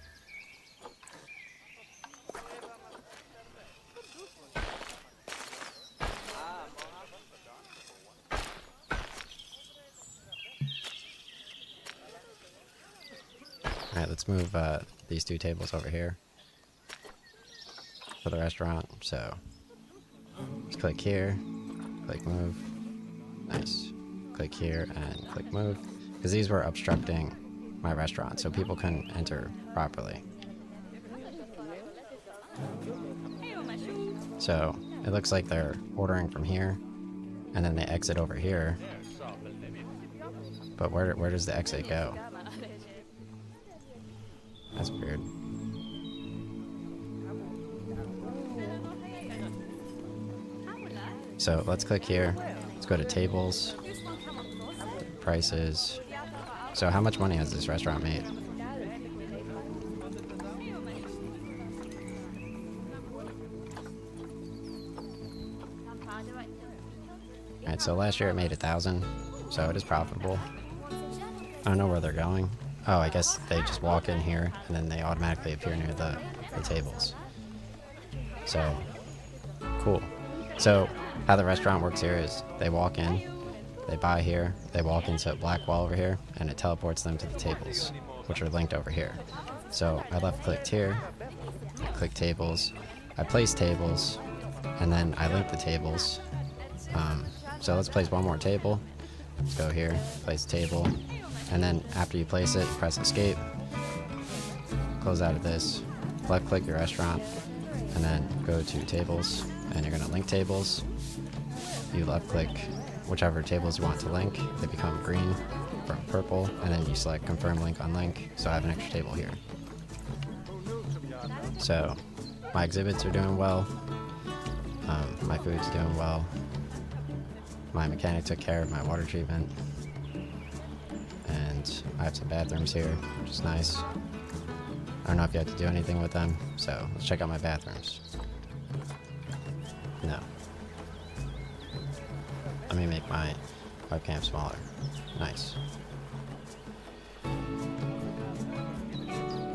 Alright, let's move these two tables over here for the restaurant. So, just click here, click move. Nice. Click here and click move. Because these were obstructing my restaurant, so people couldn't enter properly. So, it looks like they're ordering from here, and then they exit over here. But where does the exit go? That's weird. So let's click here. Let's go to tables. Prices. So how much money has this restaurant made? Alright, so last year it made 1,000. So it is profitable. I don't know where they're going. Oh, I guess they just walk in here, and then they automatically appear near the tables. So, cool. So, how the restaurant works here is they walk in, they buy here, they walk into a black wall over here, and it teleports them to the tables, which are linked over here. So, I left-clicked here, click tables, I place tables, and then I link the tables. So let's place one more table. Let's go here, place table. And then after you place it, press escape, close out of this, left click your restaurant, and then go to tables, and you're going to link tables. You left click whichever tables you want to link, they become green from purple, and then you select confirm link on link, so I have an extra table here. So my exhibits are doing well, my food's doing well, my mechanic took care of my water treatment. And I have some bathrooms here, which is nice. I don't know if you have to do anything with them, so let's check out my bathrooms. No. Let me make my webcam smaller. Nice.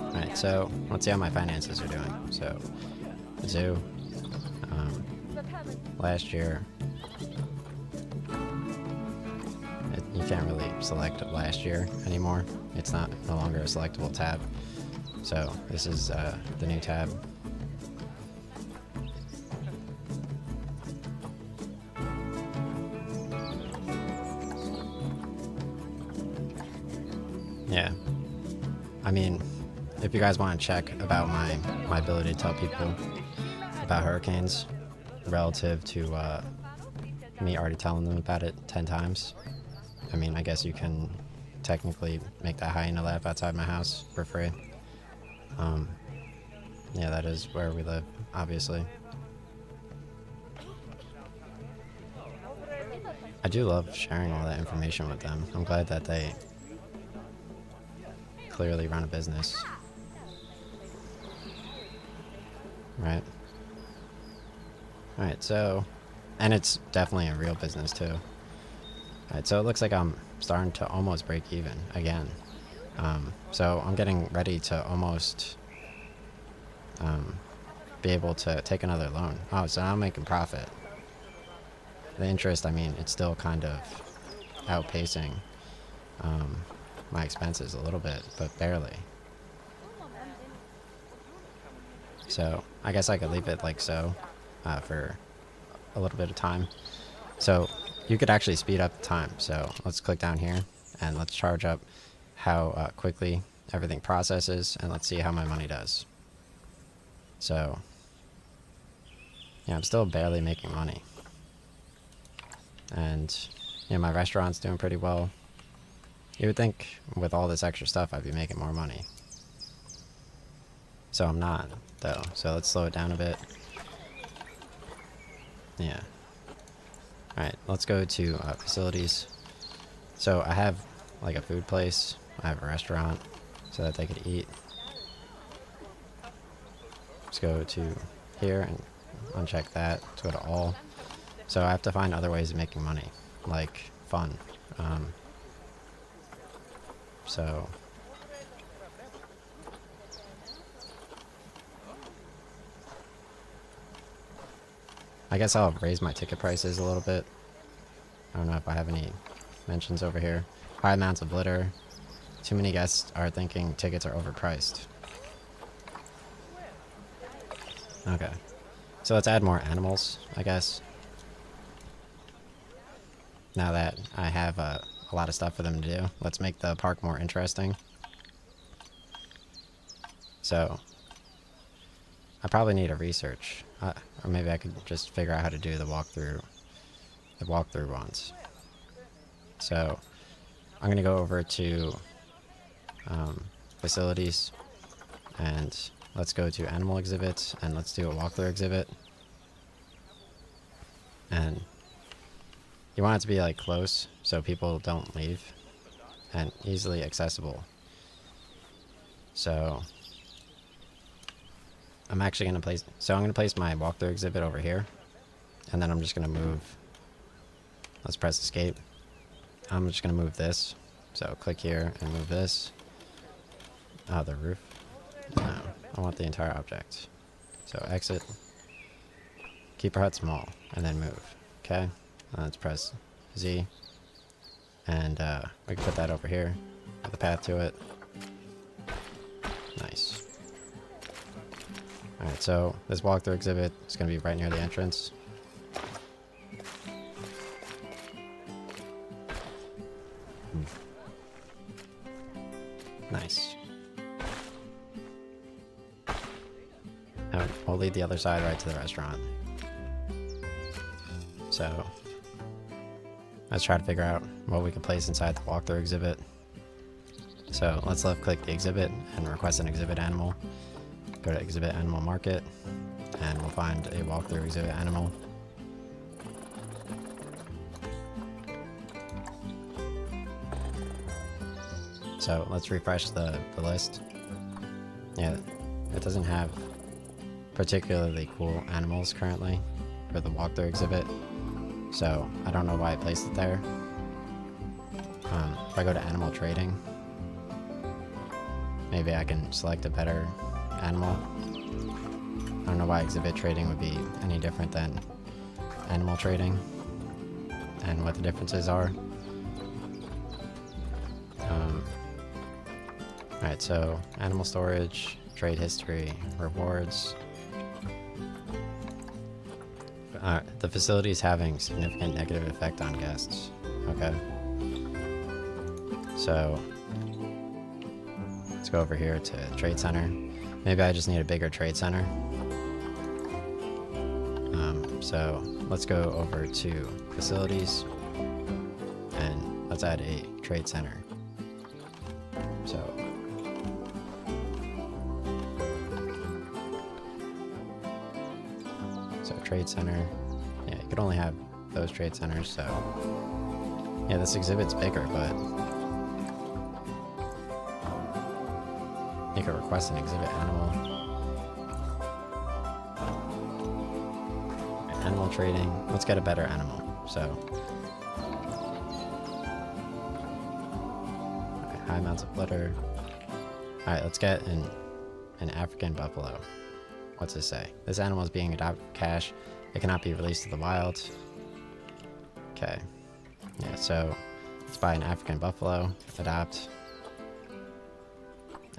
Alright, so let's see how my finances are doing. So, zoo. Last year, you can't really select last year anymore. It's no longer a selectable tab. So this is the new tab. Yeah. I mean, if you guys want to check about my ability to tell people about hurricanes relative to me already telling them about it 10 times, I mean, I guess you can technically make that hyena laugh outside my house for free. Yeah, that is where we live, obviously. I do love sharing all that information with them. I'm glad that they clearly run a business. Right? Alright, so... And it's definitely a real business, too. Alright, so it looks like I'm starting to almost break even again. So I'm getting ready to almost be able to take another loan. Oh, so now I'm making profit. The interest, I mean, it's still kind of outpacing my expenses a little bit, but barely. So I guess I could leave it like so for a little bit of time. So you could actually speed up the time. So let's click down here and let's charge up how quickly everything processes, and let's see how my money does. So yeah, I'm still barely making money. And yeah, my restaurant's doing pretty well. You would think with all this extra stuff I'd be making more money. So I'm not, though. So let's slow it down a bit. Yeah. Alright, let's go to facilities. So I have like a food place. I have a restaurant so that they could eat. Let's go to here and uncheck that. Let's go to all. So I have to find other ways of making money, like fun. So I guess I'll raise my ticket prices a little bit. I don't know if I have any mentions over here. High amounts of litter. Too many guests are thinking tickets are overpriced. Okay. So let's add more animals, I guess. Now that I have a lot of stuff for them to do, let's make the park more interesting. So I probably need a research, or maybe I could just figure out how to do the walkthrough ones. So I'm gonna go over to facilities, and let's go to animal exhibits, and let's do a walkthrough exhibit. And you want it to be like close so people don't leave, and easily accessible. So I'm actually gonna place. So I'm gonna place my walkthrough exhibit over here, and then I'm just gonna move. Let's press escape. I'm just gonna move this. So click here and move this. Oh, the roof. No, I want the entire object. So exit. Keep our hut small, and then move. Okay. Let's press Z, and we can put that over here with a path to it. Nice. Alright, so this walkthrough exhibit is going to be right near the entrance. Nice. Now we'll lead the other side right to the restaurant. So let's try to figure out what we can place inside the walkthrough exhibit. So let's left click the exhibit and request an exhibit animal. Go to exhibit animal market, and we'll find a walkthrough exhibit animal. So let's refresh the list. Yeah, it doesn't have particularly cool animals currently for the walkthrough exhibit. So I don't know why I placed it there. If I go to animal trading, maybe I can select a better animal. I don't know why exhibit trading would be any different than animal trading, and what the differences are. Alright, so animal storage, trade history, rewards. The facility is having significant negative effect on guests. Okay. So let's go over here to trade center. Maybe I just need a bigger trade center. So let's go over to facilities, and let's add a trade center. So trade center. Yeah, you could only have those trade centers, so yeah, this exhibit's bigger, but you could request an exhibit animal. Animal trading. Let's get a better animal. So okay, high amounts of litter. Alright, let's get an African buffalo. what's this say? This animal is being adopted for cash. It cannot be released to the wild. Okay. Yeah, so let's buy an African buffalo, adopt,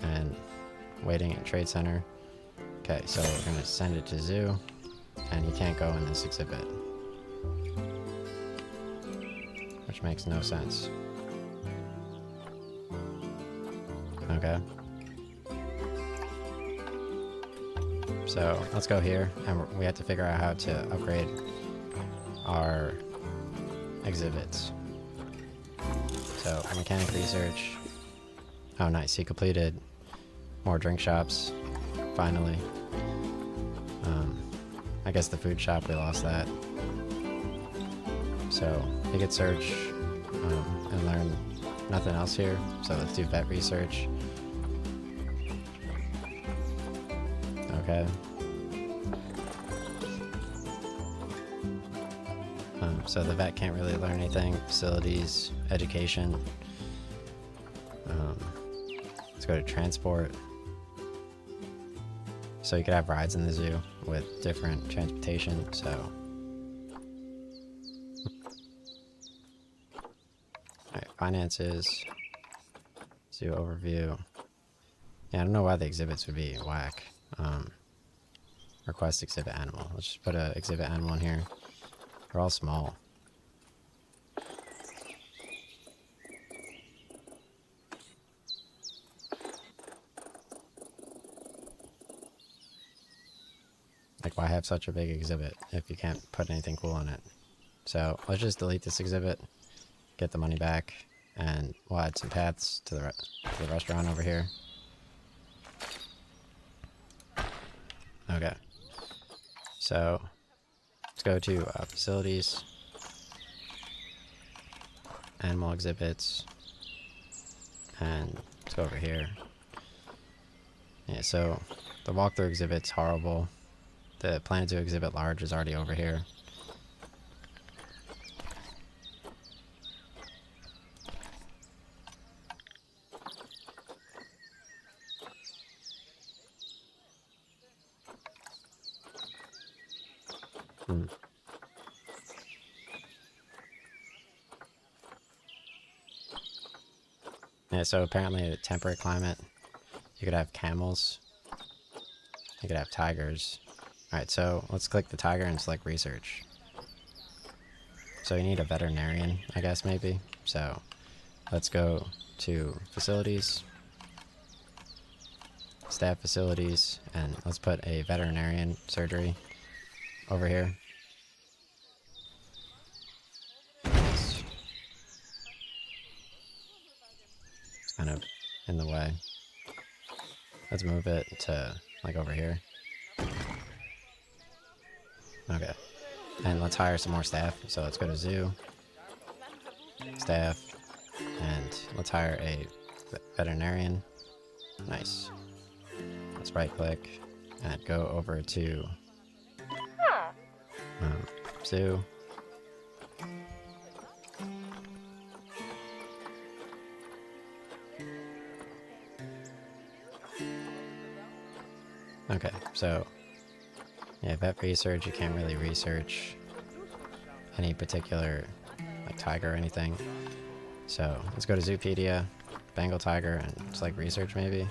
and waiting at trade center. Okay, so we're gonna send it to zoo, and he can't go in this exhibit, which makes no sense. Okay. So let's go here, and we have to figure out how to upgrade our exhibits. So mechanic research. Oh nice, he completed more drink shops, finally. I guess the food shop, we lost that. So he could search and learn nothing else here. So let's do vet research. Okay. So the vet can't really learn anything. Facilities, education. Let's go to transport. So you could have rides in the zoo with different transportation, so. Alright, finances. Zoo overview. Yeah, I don't know why the exhibits would be whack. Request exhibit animal. Let's just put a exhibit animal in here. They're all small. Like, why have such a big exhibit if you can't put anything cool in it? So let's just delete this exhibit, get the money back, and we'll add some paths to the restaurant over here. Okay. So let's go to facilities, animal exhibits, and let's go over here. Yeah, so the walkthrough exhibit's horrible. The Planet Zoo exhibit large is already over here. Yeah, so apparently a temperate climate, you could have camels, you could have tigers. Alright, so let's click the tiger and select research. So you need a veterinarian, I guess, maybe. So let's go to facilities, staff facilities, and let's put a veterinarian surgery over here. Nice. It's kind of in the way. Let's move it to like over here. Okay, and let's hire some more staff. So let's go to zoo, staff, and let's hire a veterinarian. Nice. Let's right click and go over to zoo. Okay, so yeah, vet research, you can't really research any particular like tiger or anything. So let's go to Zoopedia, Bengal tiger, and it's like research maybe?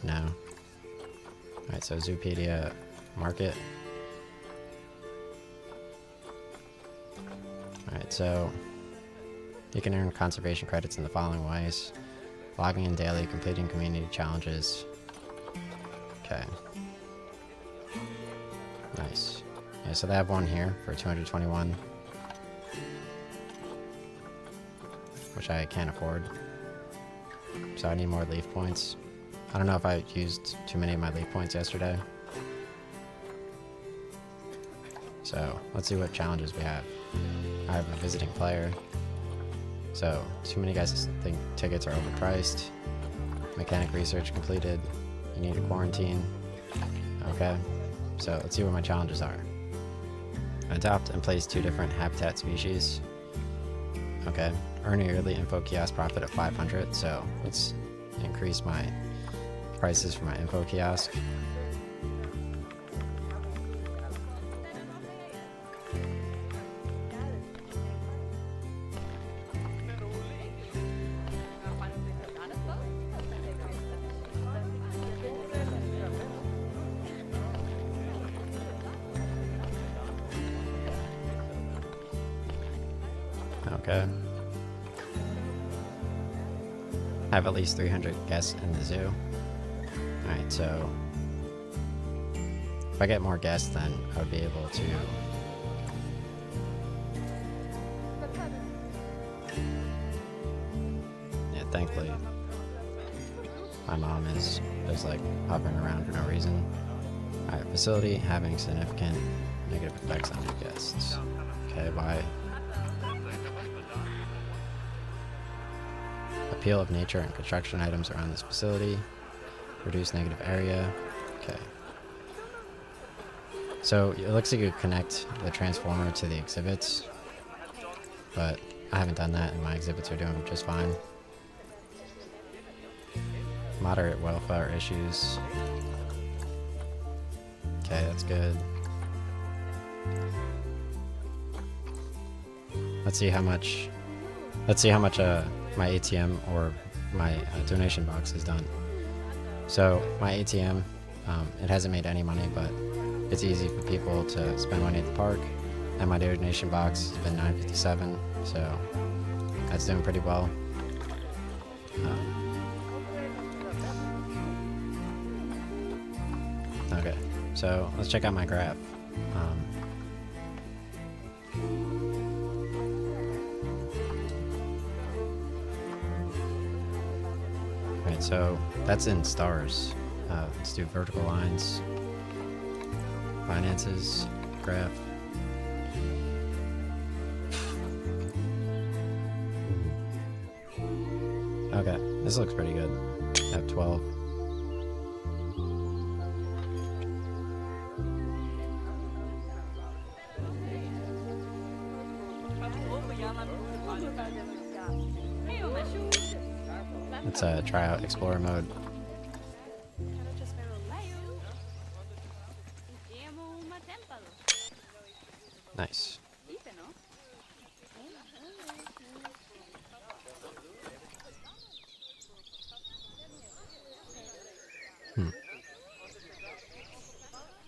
No. Alright, so Zoopedia market. Alright, so you can earn conservation credits in the following ways. Logging in daily, completing community challenges. Okay. Nice. Yeah, so they have one here for 221. Which I can't afford. So I need more leaf points. I don't know if I used too many of my leaf points yesterday. So let's see what challenges we have. I have a visiting player. So too many guys think tickets are overpriced. Mechanic research completed. You need a quarantine. Okay. So let's see what my challenges are. Adopt and place 2 different habitat species. Okay. Earn a yearly info kiosk profit of 500. So let's increase my prices for my info kiosk. Okay. Have at least 300 guests in the zoo. Alright, so if I get more guests, then I would be able to thankfully my mom is like hovering around for no reason. Alright, facility having significant negative effects on new guests. Okay, why? Appeal of nature and construction items around this facility. Reduce negative area. Okay. So it looks like you connect the transformer to the exhibits, but I haven't done that and my exhibits are doing just fine. Moderate welfare issues. Okay, that's good. Let's see how much my ATM or my donation box has done. So my ATM, it hasn't made any money, but it's easy for people to spend money at the park. And my donation box has been $9.57, so that's doing pretty well. Okay, so let's check out my graph. Right, so that's in stars. Let's do vertical lines. Finances, graph. Okay, this looks pretty good. I have 12. Let's try out Explorer mode. Nice.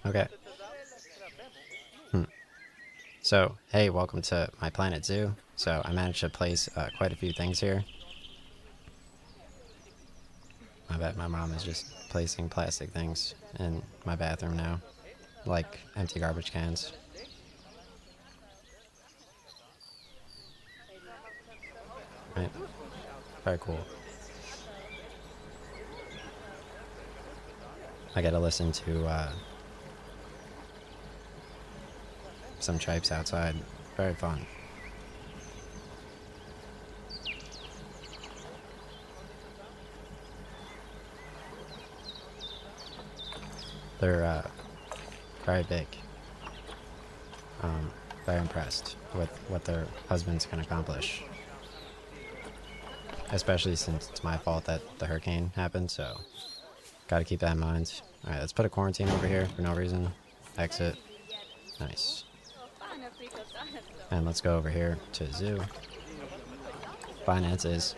Okay. So, hey, welcome to my Planet Zoo. So, I managed to place quite a few things here. I bet my mom is just placing plastic things in my bathroom now, like empty garbage cans. Right. Very cool. I get to listen to some chipes outside. Very fun. They're very big. Very impressed with what their husbands can accomplish. Especially since it's my fault that the hurricane happened, so gotta keep that in mind. Alright, let's put a quarantine over here for no reason. Exit. Nice. And let's go over here to zoo. Finances.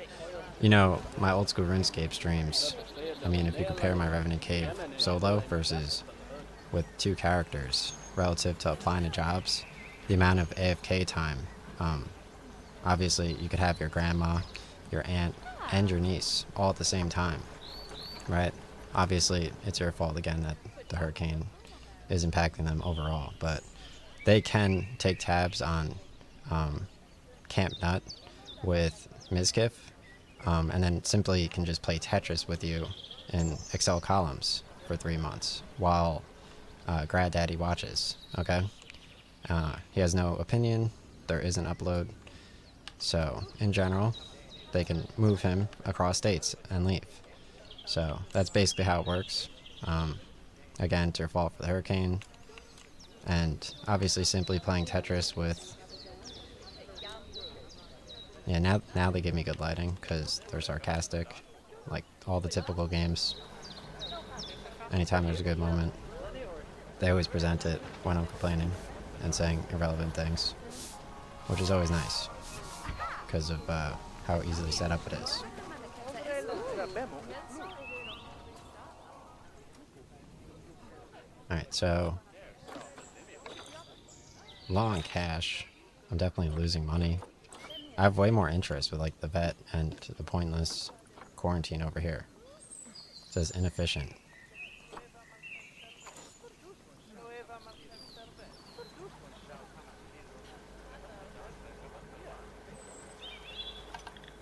You know, my old school RuneScape streams, I mean, if you compare my Revenant Cave solo versus with 2 characters relative to applying to jobs, the amount of AFK time, obviously you could have your grandma, your aunt, and your niece all at the same time, right? Obviously, it's your fault again that the hurricane is impacting them overall, but they can take tabs on Camp Nut with Mizkif, and then simply can just play Tetris with you in Excel columns for 3 months while Grad Daddy watches, okay? He has no opinion, there is an upload, so in general, they can move him across states and leave. So that's basically how it works. Again, it's your fault for the hurricane. And obviously simply playing Tetris with... Yeah, now they give me good lighting because they're sarcastic. Like all the typical games. Anytime there's a good moment, they always present it when I'm complaining and saying irrelevant things. Which is always nice. Because of how easily set up it is. Alright, so low on cash. I'm definitely losing money. I have way more interest with like the vet and the pointless quarantine over here. It says inefficient.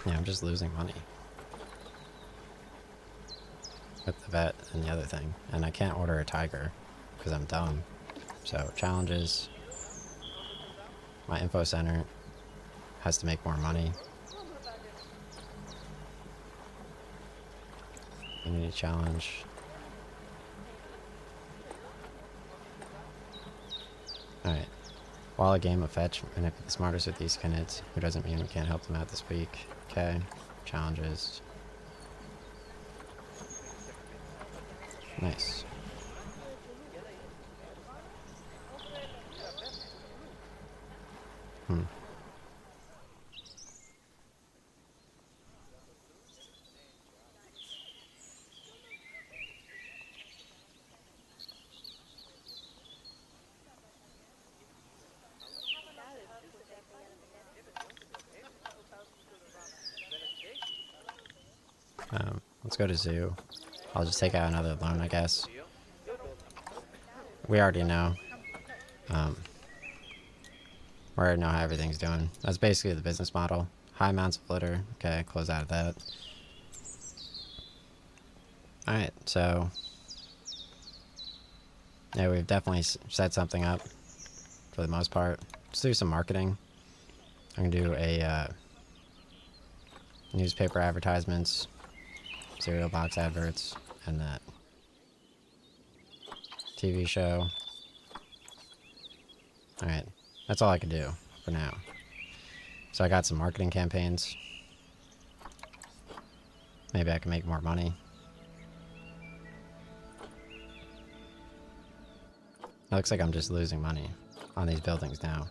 Yeah, I'm just losing money with the vet and the other thing. And I can't order a tiger because I'm dumb. So challenges. My info center has to make more money. Community challenge. Alright. While a game of fetch, and if the smartest with these Knids, who doesn't mean we can't help them out this week. Okay. Challenges. Nice. Hmm. Let's go to zoo. I'll just take out another loan, I guess. We already know. We already know how everything's doing. That's basically the business model. High amounts of litter. Okay, close out of that. Alright, so... yeah, we've definitely set something up. For the most part. Let's do some marketing. I'm gonna do a, newspaper advertisements. Cereal box adverts. And that. TV show. Alright. That's all I can do for now. So I got some marketing campaigns. Maybe I can make more money. It looks like I'm just losing money on these buildings now.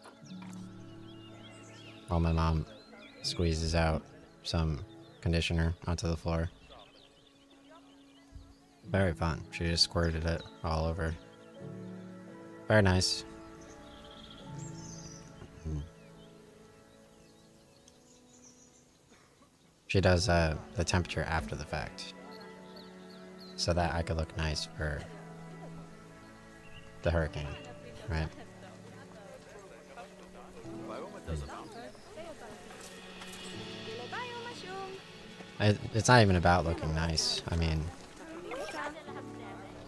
While my mom squeezes out some conditioner onto the floor. Very fun. She just squirted it all over. Very nice. She does the temperature after the fact. So that I could look nice for the hurricane, right? It's not even about looking nice. I mean,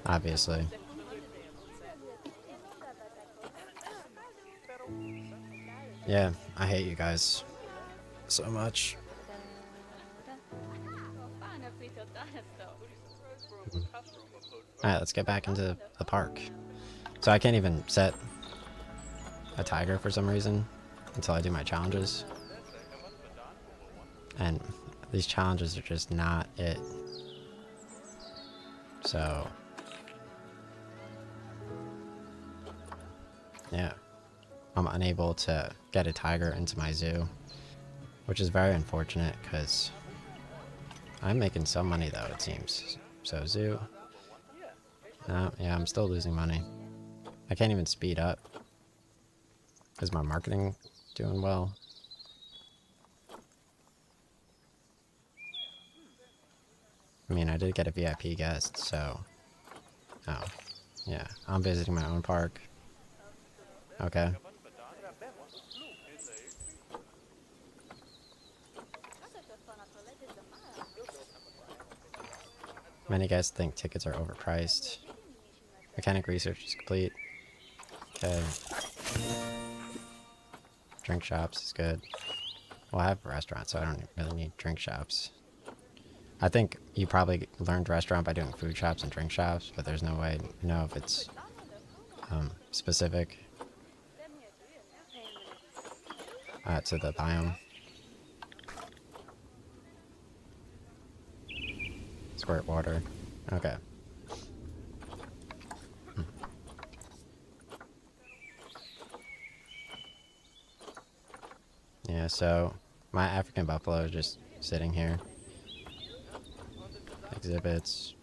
obviously. Yeah, I hate you guys so much. Alright, let's get back into the park. So I can't even set a tiger for some reason until I do my challenges. And these challenges are just not it. So... yeah. I'm unable to get a tiger into my zoo. Which is very unfortunate, because I'm making some money though, it seems. So zoo... yeah, I'm still losing money. I can't even speed up. Is my marketing doing well? I mean, I did get a VIP guest, so... oh. Yeah, I'm visiting my own park. Okay. Many guys think tickets are overpriced. Mechanic research is complete. Okay. Drink shops is good. Well, I have a restaurant, so I don't really need drink shops. I think you probably learned restaurant by doing food shops and drink shops, but there's no way to know if it's specific to the biome. Squirt water. Okay. Yeah, so my African buffalo is just sitting here. Exhibits.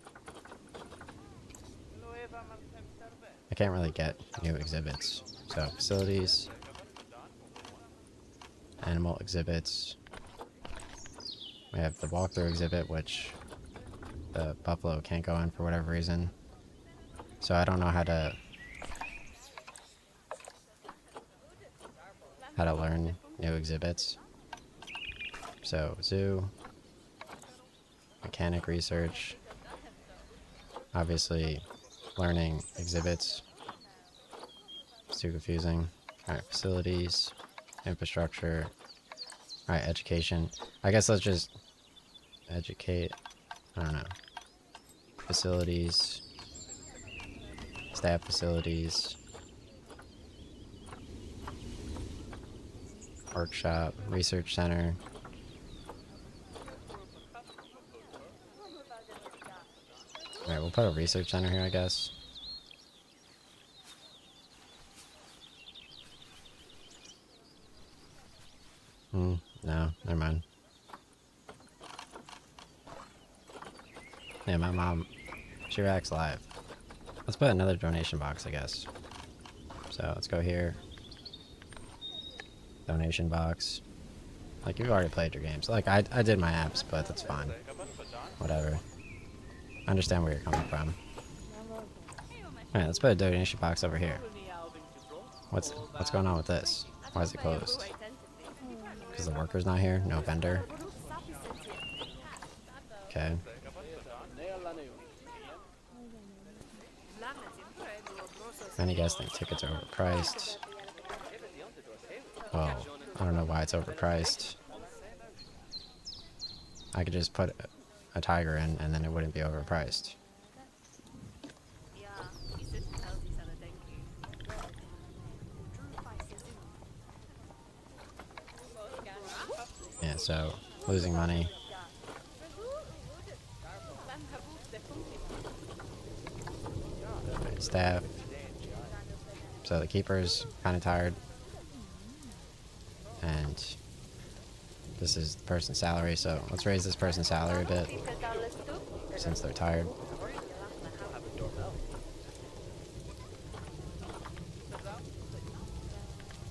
I can't really get new exhibits. So facilities. animal exhibits. We have the walkthrough exhibit, which the buffalo can't go in for whatever reason. So I don't know how to learn new exhibits. So zoo, mechanic research, obviously learning exhibits. It's too confusing. Alright, facilities, infrastructure. Alright, education. I guess let's just educate. I don't know. Facilities. Staff facilities. Workshop. Research center. Alright, we'll put a research center here, I guess. No, never mind. Yeah, my mom, she reacts live. Let's put another donation box, I guess. So let's go here. Donation box. Like, you've already played your games. Like, I did my apps, but that's fine. Whatever. I understand where you're coming from. Alright, let's put a donation box over here. What's going on with this? Why is it closed? Because the worker's not here? No vendor? Okay. Many guys think tickets are overpriced. Well, I don't know why it's overpriced. I could just put a tiger in and then it wouldn't be overpriced. Yeah, so losing money. Right, staff. So the keeper's kind of tired. And this is the person's salary, so let's raise this person's salary a bit since they're tired.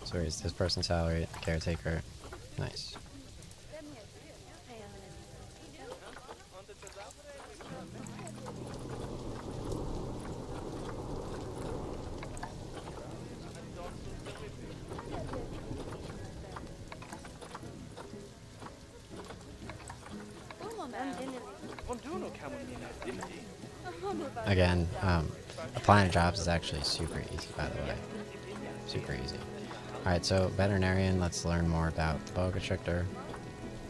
So raise this person's salary, caretaker. Nice. Again, applying to jobs is actually super easy, by the way. Super easy. Alright, so veterinarian, let's learn more about the boa constrictor,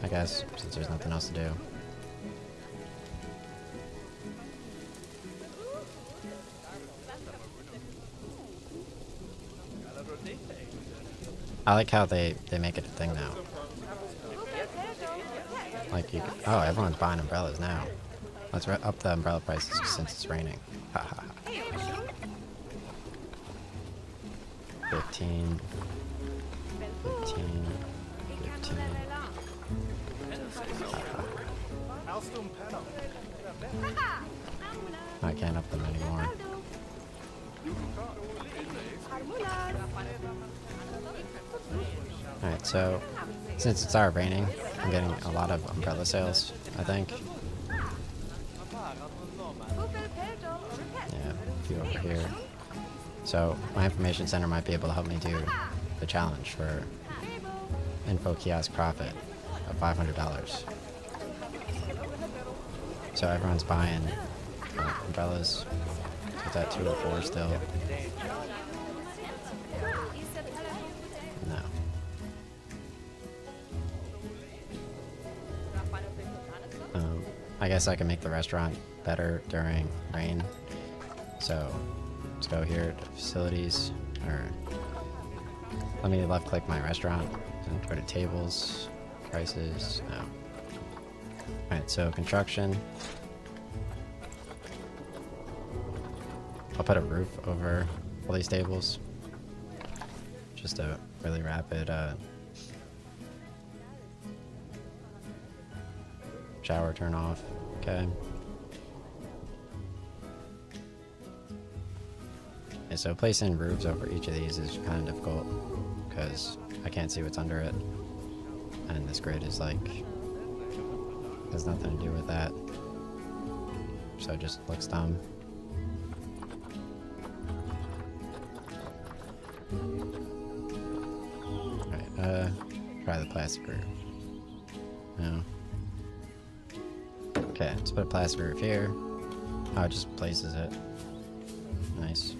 I guess, since there's nothing else to do. I like how they make it a thing now. Like, you can, oh, everyone's buying umbrellas now. Let's up the umbrella prices since it's raining. Ha ha ha. 15. 15. 15. I can't up them anymore. Alright, so since it started raining, I'm getting a lot of umbrella sales, I think. Yeah, a few over here. So my information center might be able to help me do the challenge for info kiosk profit of $500. So everyone's buying umbrellas. So it's at 204 still. No. I guess I can make the restaurant better during rain. So let's go here to facilities, or let me left click my restaurant and go to tables, prices, no. Alright, so construction. I'll put a roof over all these tables. Just a really rapid shower turn off. Okay. Yeah, so placing roofs over each of these is kind of difficult because I can't see what's under it. And this grid is like, has nothing to do with that. So it just looks dumb. Alright, try the plastic roof. No. Okay, let's put a plastic roof here. Oh, it just places it. Nice.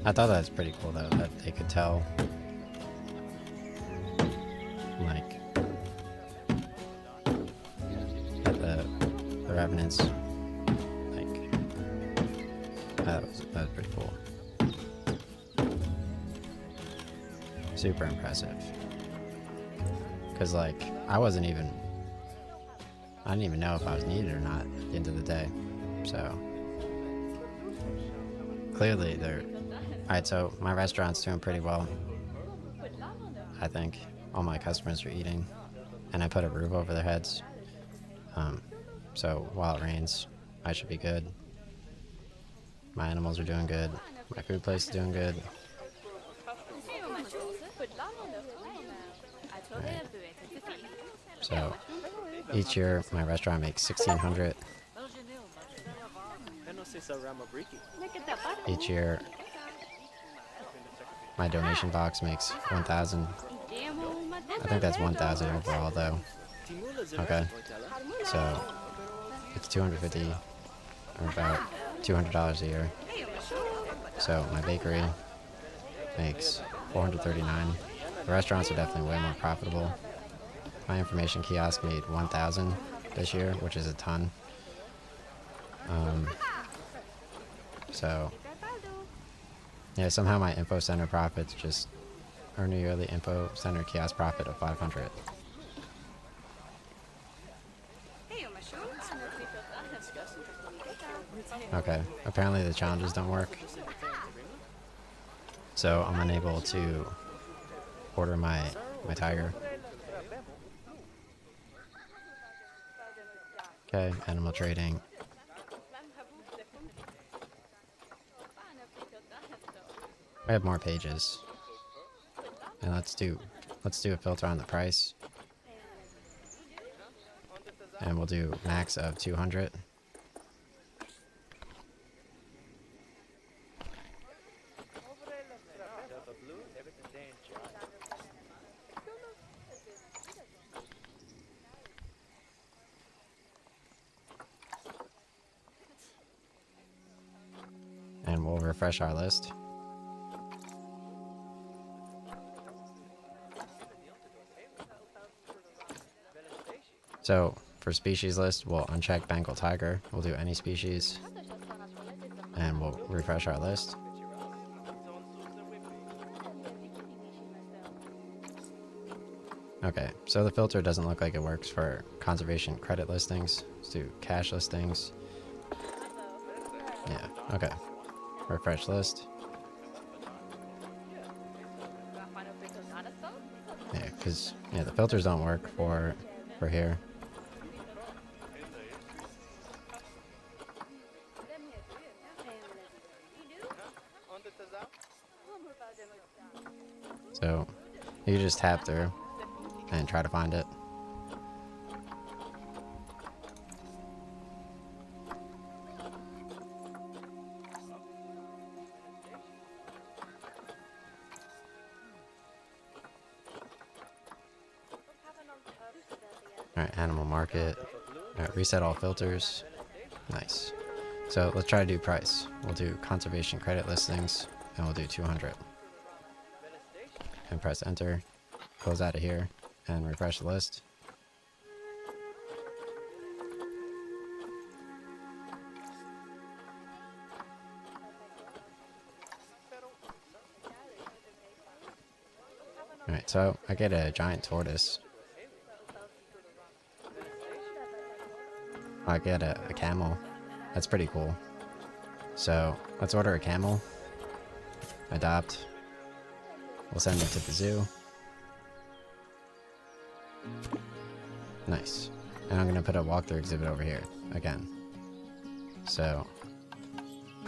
I thought that was pretty cool though, that they could tell, like, that the revenants, like, that was pretty cool. Super impressive. Cause like, I didn't even know if I was needed or not at the end of the day, so. Clearly they're, alright, so my restaurant's doing pretty well. I think all my customers are eating, and I put a roof over their heads. So while it rains, I should be good. My animals are doing good. My food place is doing good. Right. So each year my restaurant makes $1,600. Each year my donation box makes 1,000. I think that's 1,000 overall though. Okay, so it's 250, or about $200 a year. So my bakery makes 439. The restaurants are definitely way more profitable. My information kiosk made 1,000 this year, which is a ton. So yeah, somehow my info center profits just earn a yearly info center kiosk profit of 500. Okay, apparently the challenges don't work. So I'm unable to order my tiger. Okay, animal trading. I have more pages. And let's do a filter on the price. And we'll do max of 200. And we'll refresh our list. So for species list, we'll uncheck Bengal tiger. We'll do any species. And we'll refresh our list. Okay, so the filter doesn't look like it works for conservation credit listings. Let's do cash listings. Yeah, okay. Refresh list. Yeah, because the filters don't work for here. So you just tap through and try to find it. Alright, animal market. Alright, reset all filters. Nice. So let's try to do price. We'll do conservation credit listings, and we'll do 200. And press enter. Close out of here, and refresh the list. Alright, so I get a giant tortoise. I get a camel. That's pretty cool. So let's order a camel. Adopt. We'll send it to the zoo. Nice. And I'm gonna put a walkthrough exhibit over here again. So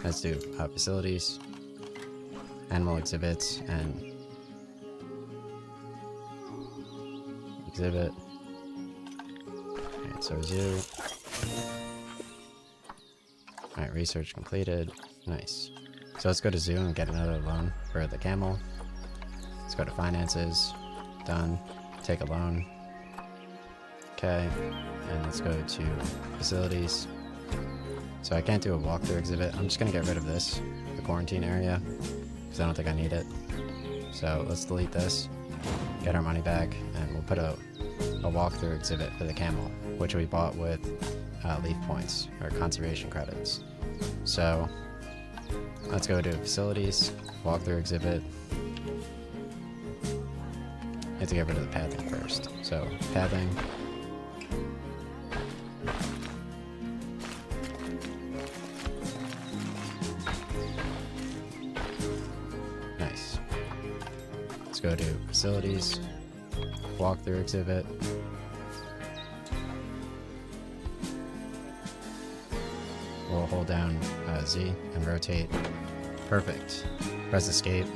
let's do facilities, animal exhibits, and exhibit. Alright, so zoo. Alright, research completed. Nice. So let's go to zoo and get another loan for the camel. Let's go to finances. Done. Take a loan. Okay. And let's go to facilities. So I can't do a walkthrough exhibit. I'm just gonna get rid of this, the quarantine area, because I don't think I need it. So let's delete this, get our money back, and we'll put a walkthrough exhibit for the camel, which we bought with leaf points, or conservation credits. So let's go to facilities, walkthrough exhibit. I have to get rid of the pathing first. So pathing. Nice. Let's go to facilities, walkthrough exhibit. We'll hold down Z and rotate. Perfect. Press escape.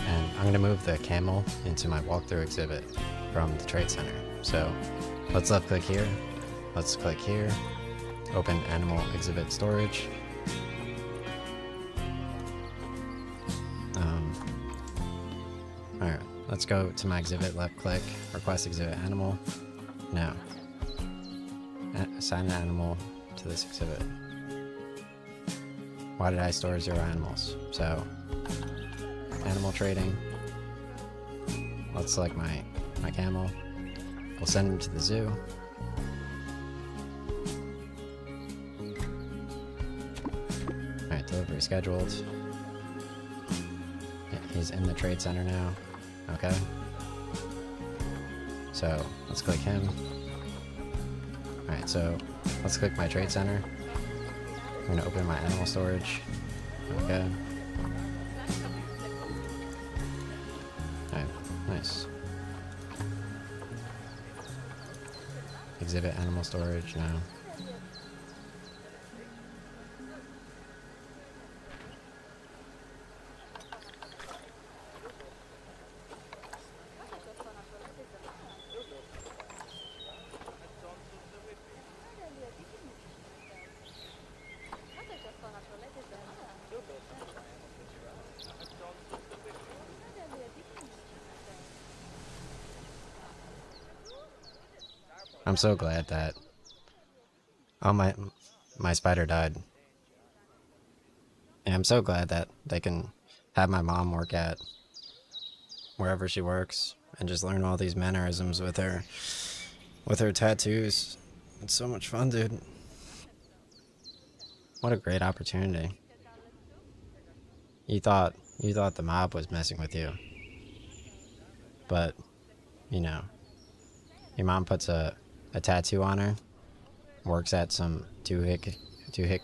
And I'm going to move the camel into my walkthrough exhibit from the trade center. So let's left click here. Let's click here. Open animal exhibit storage. Alright, let's go to my exhibit, left click, request exhibit animal. Now, assign an animal to this exhibit. Why did I store 0 animals? So, animal trading. Let's select my camel. We'll send him to the zoo. Alright, delivery scheduled. Yeah, he's in the trade center now. Okay. So, let's click him. Alright, so let's click my trade center. I'm gonna open my animal storage. Okay. Alright, nice. Exhibit animal storage now. I'm so glad that my spider died. And I'm so glad that they can have my mom work at wherever she works and just learn all these mannerisms with her tattoos. It's so much fun, dude. What a great opportunity. You thought the mob was messing with you. But, you know, your mom puts a tattoo on her, works at some two hick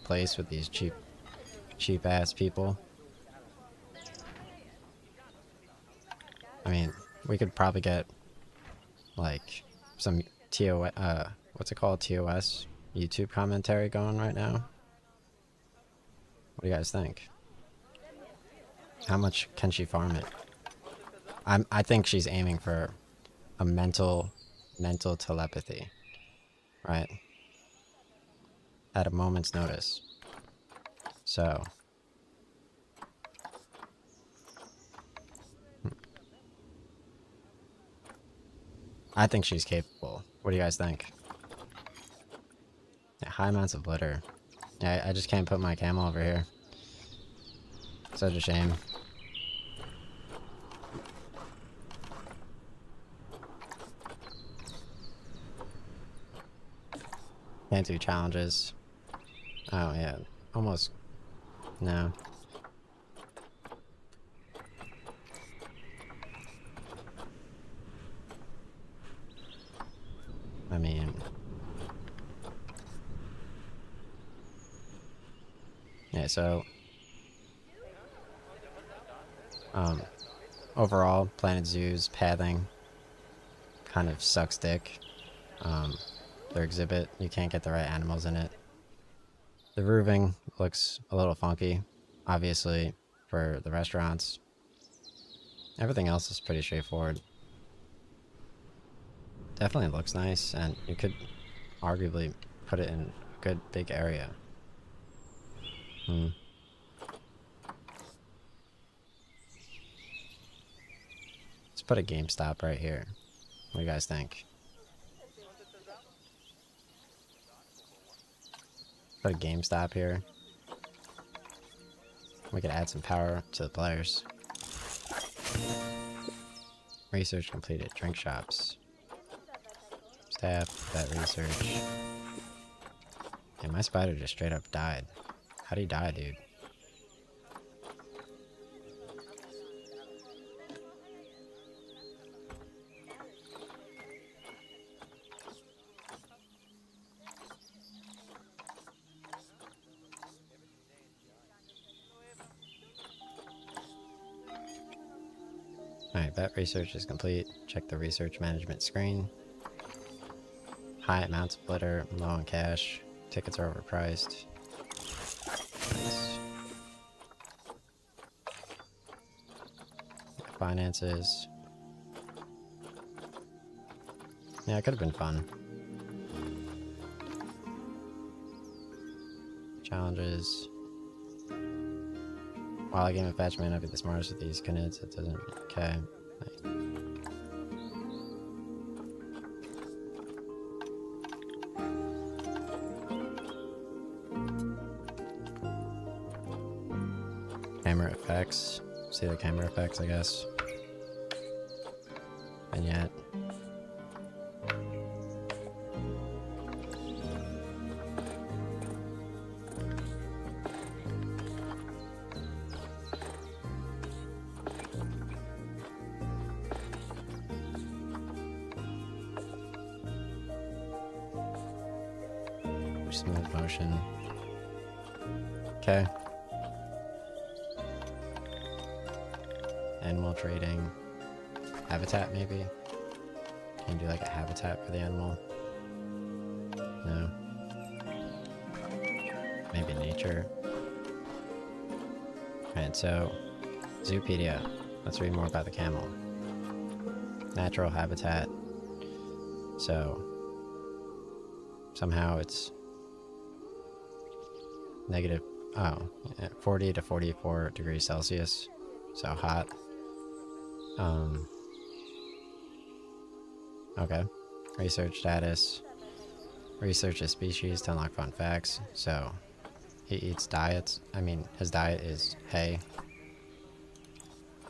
place with these cheap ass people. I mean, we could probably get like some what's it called, TOS YouTube commentary going right now. What do you guys think? How much can she farm it? I think she's aiming for a mental telepathy, right? At a moment's notice. So I think she's capable. What do you guys think? Yeah, high amounts of litter. Yeah, I just can't put my camel over here. Such a shame. Can't do challenges. Oh yeah, almost. No. I mean, yeah, so overall, Planet Zoo's pathing kind of sucks dick. Their exhibit, you can't get the right animals in it. The roofing looks a little funky, obviously, for the restaurants. Everything else is pretty straightforward. Definitely looks nice, and you could arguably put it in a good big area. Let's put a GameStop right here. What do you guys think? Put a GameStop here. We could add some power to the players. Research completed. Drink shops. Staff. Vet research. Yeah, my spider just straight up died. How'd he die, dude? Alright, vet research is complete. Check the research management screen. High amounts of litter, low on cash. Tickets are overpriced. Nice. Finances. Yeah, it could have been fun. Challenges. While I game a fetch may not be the smartest with these canids, it doesn't. Okay. Camera effects. See the camera effects, I guess. And yet. Smooth motion. Okay. Animal trading. Habitat, maybe? Can you do like a habitat for the animal? No. Maybe nature. Alright, so Zoopedia. Let's read more about the camel. Natural habitat. So somehow it's negative 40 to 44 degrees Celsius. So hot. Okay. Research status. Research a species to unlock fun facts. So he eats diets. I mean, his diet is hay.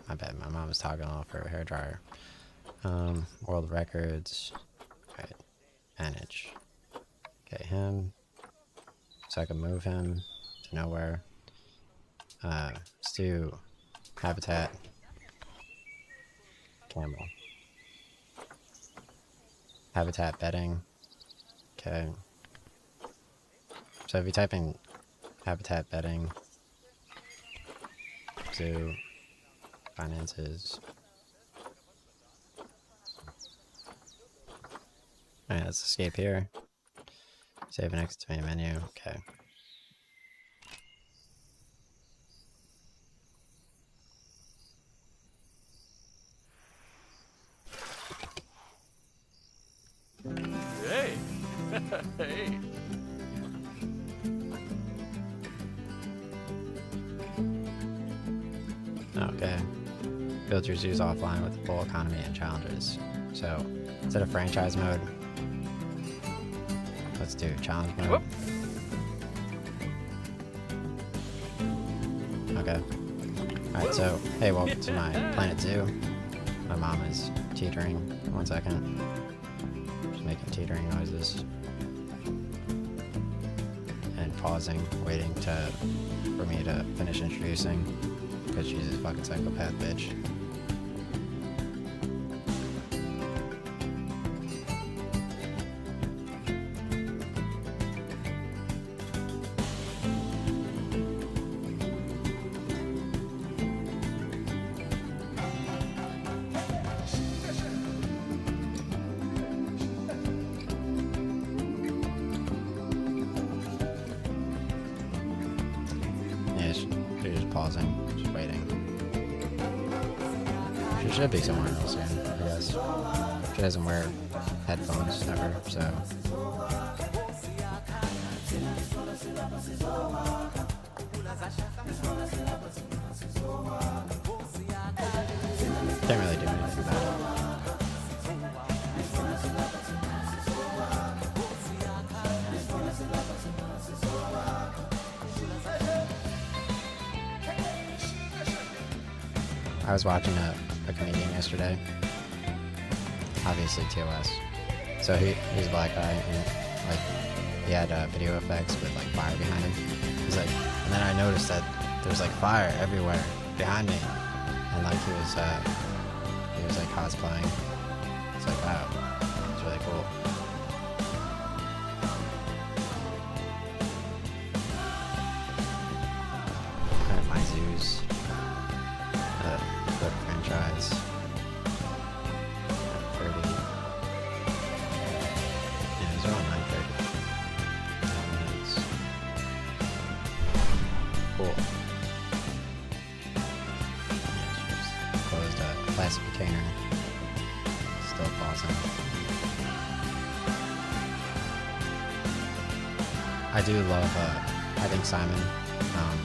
I bet my mom was toggling off her hairdryer. World records. Right. Manage. Okay, him. So I can move him to nowhere. Let's do habitat. Camel. Habitat bedding. Okay. So if you type in habitat bedding, zoo, finances. Alright, let's escape here. Save and exit to main menu. Okay. Hey! Hey! Okay. Build your zoos offline with full economy and challenges. So, instead of franchise mode, let's do challenge mode. Whoop. Okay. Alright, so, hey, welcome to my Planet Zoo. My mom is teetering. 1 second. She's making teetering noises. And pausing, waiting for me to finish introducing. Because she's a fucking psychopath bitch. pausing, just waiting. She should be somewhere else soon, I guess. She doesn't wear headphones ever, so. Can't really do anything about it. I was watching a comedian yesterday. Obviously TOS. So he's a black guy and like he had video effects with like fire behind him. He's like, and then I noticed that there's like fire everywhere behind me, and like he was like cosplaying. It's like wow, it's really cool. My zoos. Flip franchise. 30. Yeah, it's around 9:30. Cool. Yeah, just closed a plastic container. Still pausing. I do love, I think Simon and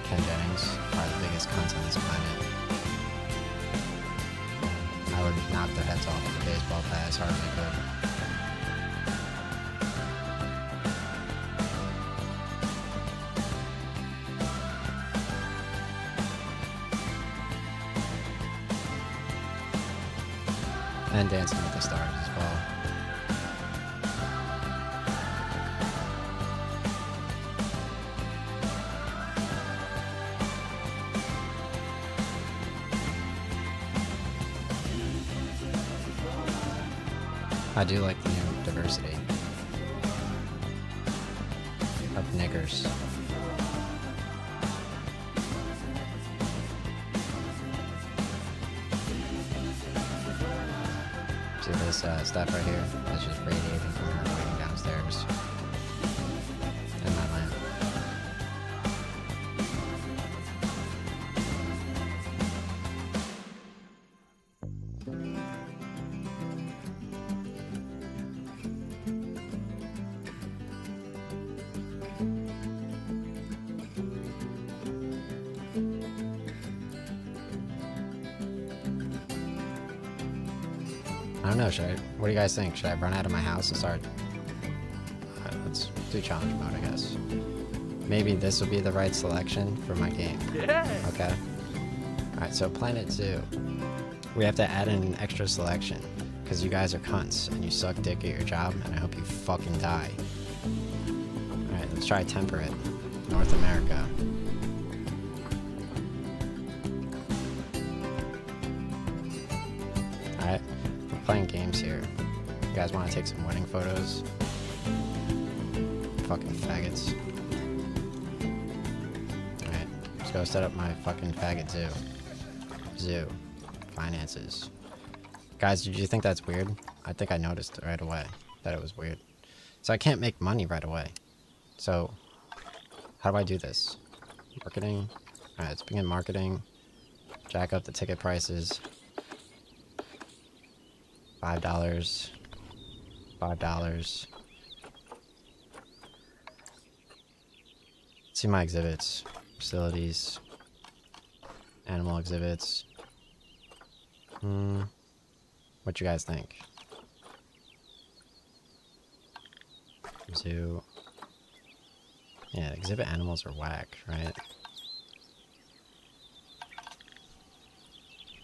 Ken Jennings are the biggest cunts on this planet. I would knock their heads off with a baseball bat as hard as I could. And Dancing with the Stars as well. I do like the new diversity of niggers. See this stuff right here? That's just radiating from her waiting downstairs in my lamp. I don't know, what do you guys think? Should I run out of my house and start? Let's do challenge mode, I guess. Maybe this will be the right selection for my game. Yeah. Okay. Alright, so Planet Zoo. We have to add in an extra selection, because you guys are cunts, and you suck dick at your job, and I hope you fucking die. Alright, let's try Temperate. North America. Alright. Playing games here. You guys want to take some wedding photos? Fucking faggots. Alright, let's go set up my fucking faggot zoo. Zoo. Finances. Guys, did you think that's weird? I think I noticed right away that it was weird. So I can't make money right away. So, how do I do this? Marketing? Alright, let's begin marketing. Jack up the ticket prices. $5. $5. See my exhibits. Facilities. Animal exhibits. What you guys think? Zoo. Yeah, exhibit animals are whack, right?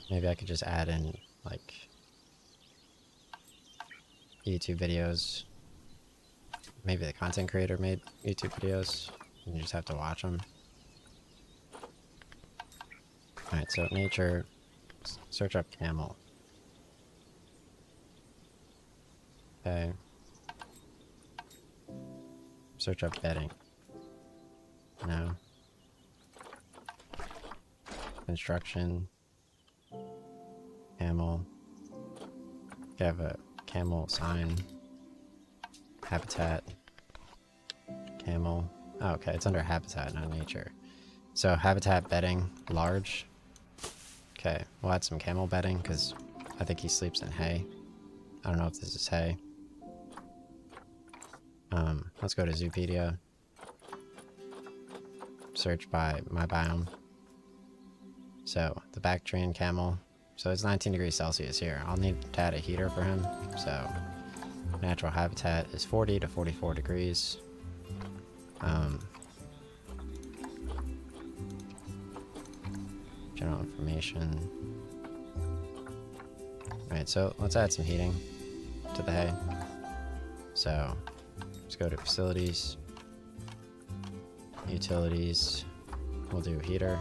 Maybe I could just add in, like, YouTube videos. Maybe the content creator made YouTube videos. You just have to watch them. Alright, so nature. Search up camel. Okay. Search up bedding. No. Construction. Camel. You have a camel sign. Habitat. Camel. Oh, okay, it's under habitat, not nature. So habitat bedding, large. Okay, we'll add some camel bedding because I think he sleeps in hay. I don't know if this is hay. Let's go to Zoopedia. Search by my biome. So the Bactrian camel. So it's 19 degrees Celsius here. I'll need to add a heater for him. So natural habitat is 40 to 44 degrees. General information. Alright, so let's add some heating to the hay. So let's go to facilities, utilities. We'll do heater.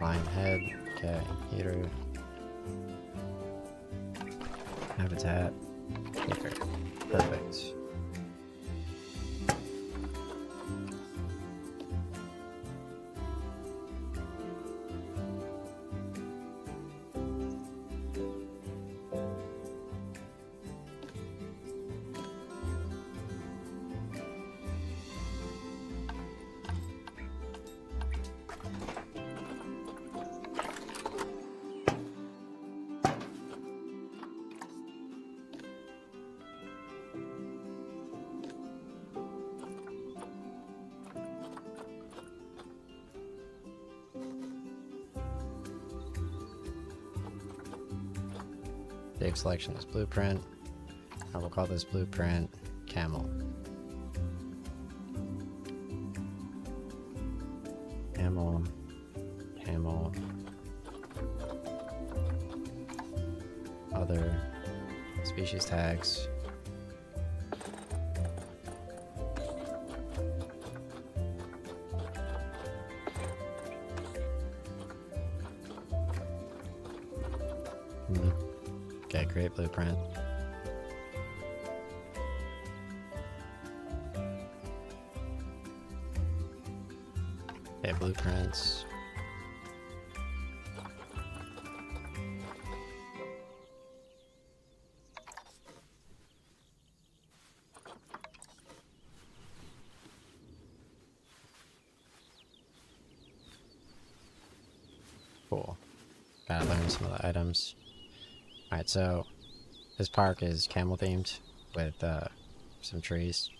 Line head, okay, heater, habitat, heater, perfect. Dave selection is blueprint. I will call this blueprint camel. Camel, camel, other species tags. Okay, create blueprint. Okay, blueprints. Cool. Gotta learn some of the items. Alright, so this park is camel themed with some trees.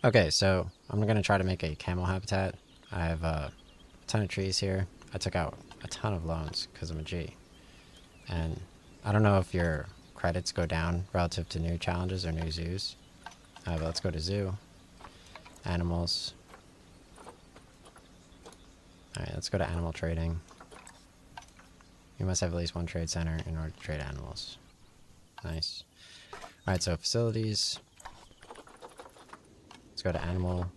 Okay, so I'm gonna try to make a camel habitat. I have a ton of trees here. I took out a ton of loans because I'm a G. And I don't know if your credits go down relative to new challenges or new zoos. But let's go to zoo. Animals. Alright, let's go to animal trading. You must have at least one trade center in order to trade animals. Nice. Alright, so facilities. Let's go to animal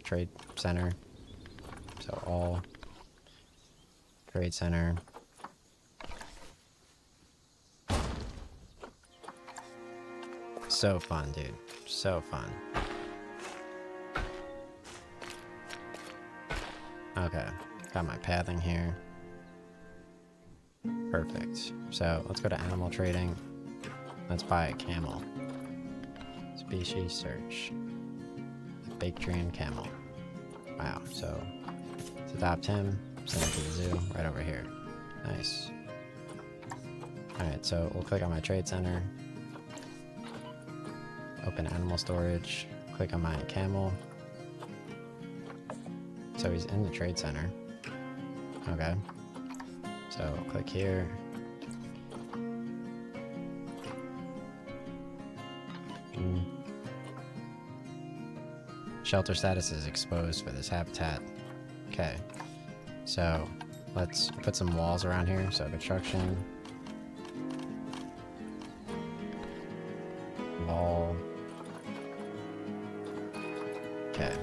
trade center. So all trade center. So fun, dude. So fun. Okay, got my pathing here. Perfect. So let's go to animal trading. Let's buy a camel. Species search. Bactrian camel. Wow, so let's adopt him. Send him to the zoo right over here. Nice. Alright, so we'll click on my trade center. Open animal storage. Click on my camel. So he's in the trade center. Okay. So click here. Shelter status is exposed for this habitat. Okay. So let's put some walls around here. So construction. Wall. Okay.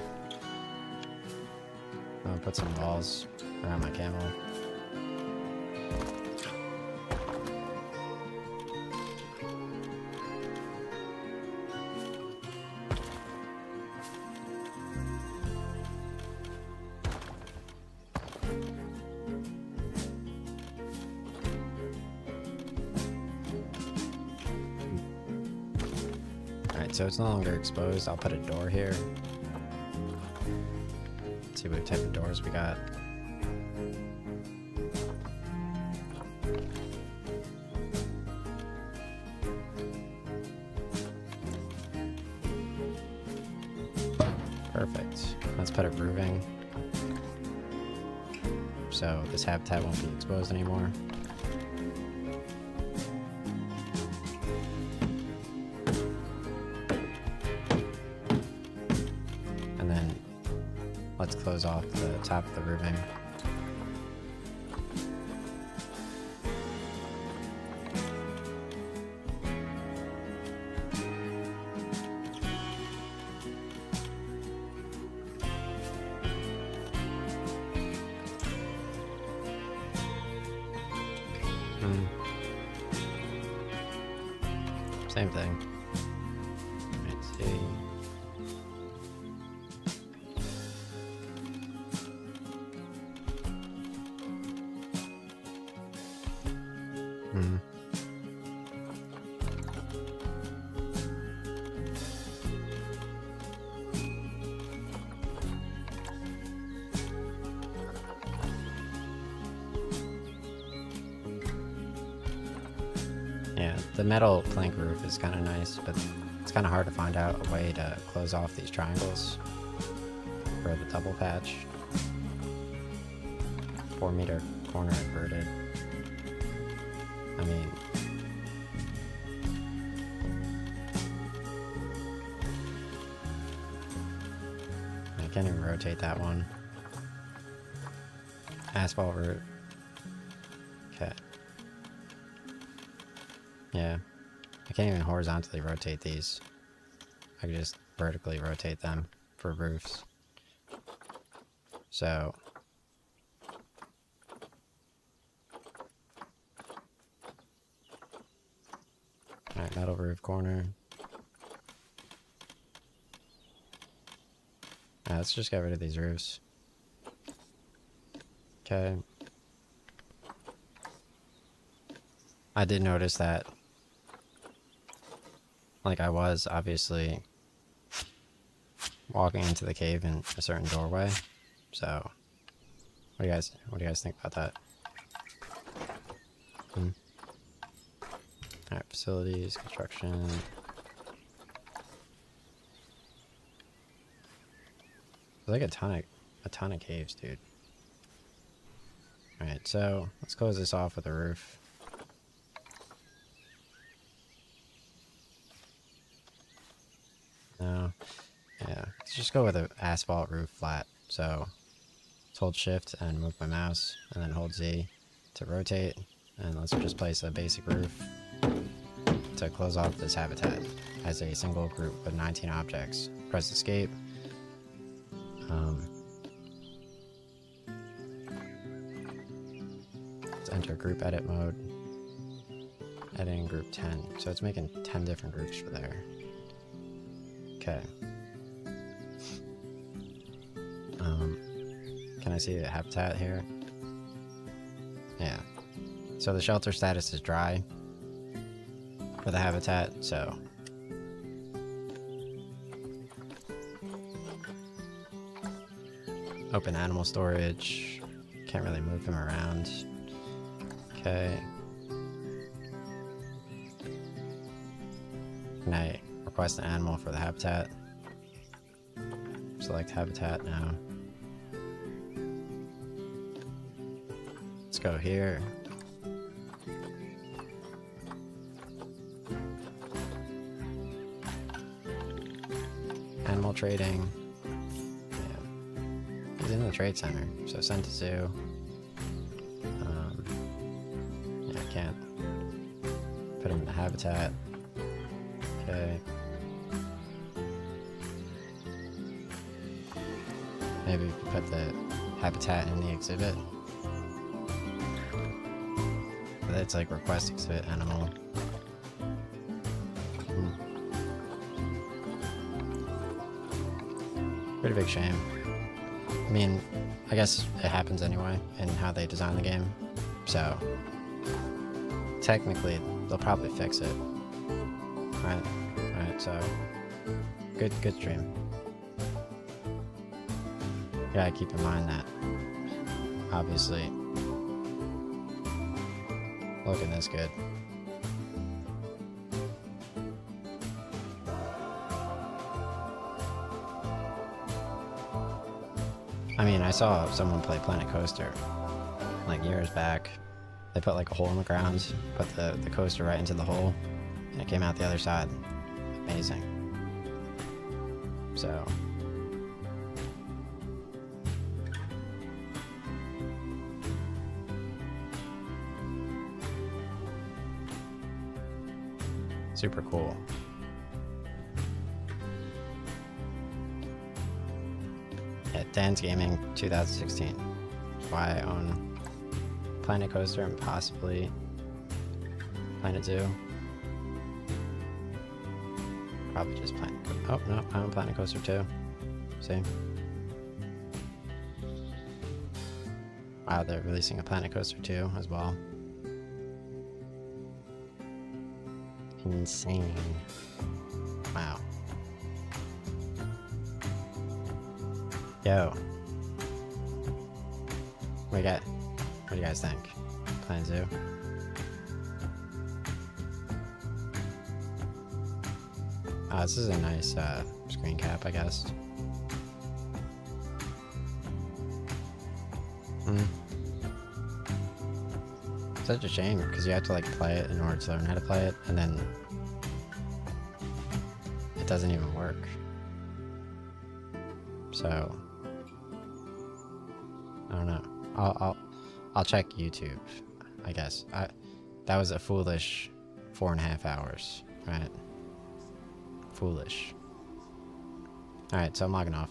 I'll put some walls around my camel. Alright, so it's no longer exposed. I'll put a door here. Let's see what type of doors we got. Perfect. Let's put it roofing. So this habitat won't be exposed anymore. And then let's close off the top of the roofing. Same thing. Let's see. Yeah, the metal plank roof is kind of nice, but it's kind of hard to find out a way to close off these triangles for the double patch. 4-meter corner inverted. I mean, I can't even rotate that one. Asphalt route. Okay. Yeah. I can't even horizontally rotate these. I can just vertically rotate them for roofs. So alright, metal roof corner. Let's just get rid of these roofs. Okay. I did notice that, like, I was obviously walking into the cave in a certain doorway. So what do you guys think about that? Alright, facilities, construction. There's like a ton of caves, dude. Alright, so let's close this off with a roof. No. Yeah, let's just go with an asphalt roof flat. So let's hold shift and move my mouse, and then hold Z to rotate. And let's just place a basic roof to close off this habitat as a single group of 19 objects. Press escape. Let's enter group edit mode. Editing group 10. So it's making 10 different groups for there. Okay. Can I see the habitat here? Yeah. So the shelter status is dry for the habitat, so open animal storage. Can't really move them around. Okay. Can I request an animal for the habitat? Select habitat now. Let's go here. Animal trading. Yeah. He's in the trade center, so send to zoo. Yeah, I can't put him in the habitat. Okay. Maybe we could put the habitat in the exhibit. But it's like request exhibit animal. Pretty big shame. I mean, I guess it happens anyway in how they design the game. So technically, they'll probably fix it. Alright, So, good stream. Yeah, keep in mind that, obviously, looking this good. I mean, I saw someone play Planet Coaster, like years back. They put like a hole in the ground, put the coaster right into the hole, and it came out the other side. Amazing. So... super cool. Yeah, Dan's Gaming 2016. Why I own Planet Coaster and possibly Planet Zoo. Probably just Planet Oh, no, I own Planet Coaster too. See? Wow, they're releasing a Planet Coaster 2 as well. Insane. Wow. Yo. What do you guys think? Planet Zoo? This is a nice screen cap, I guess. Such a shame, because you have to like play it in order to learn how to play it, and then it doesn't even work. So I don't know. I'll check YouTube, I guess. That was a foolish 4.5 hours, right? Foolish. Alright, so I'm logging off.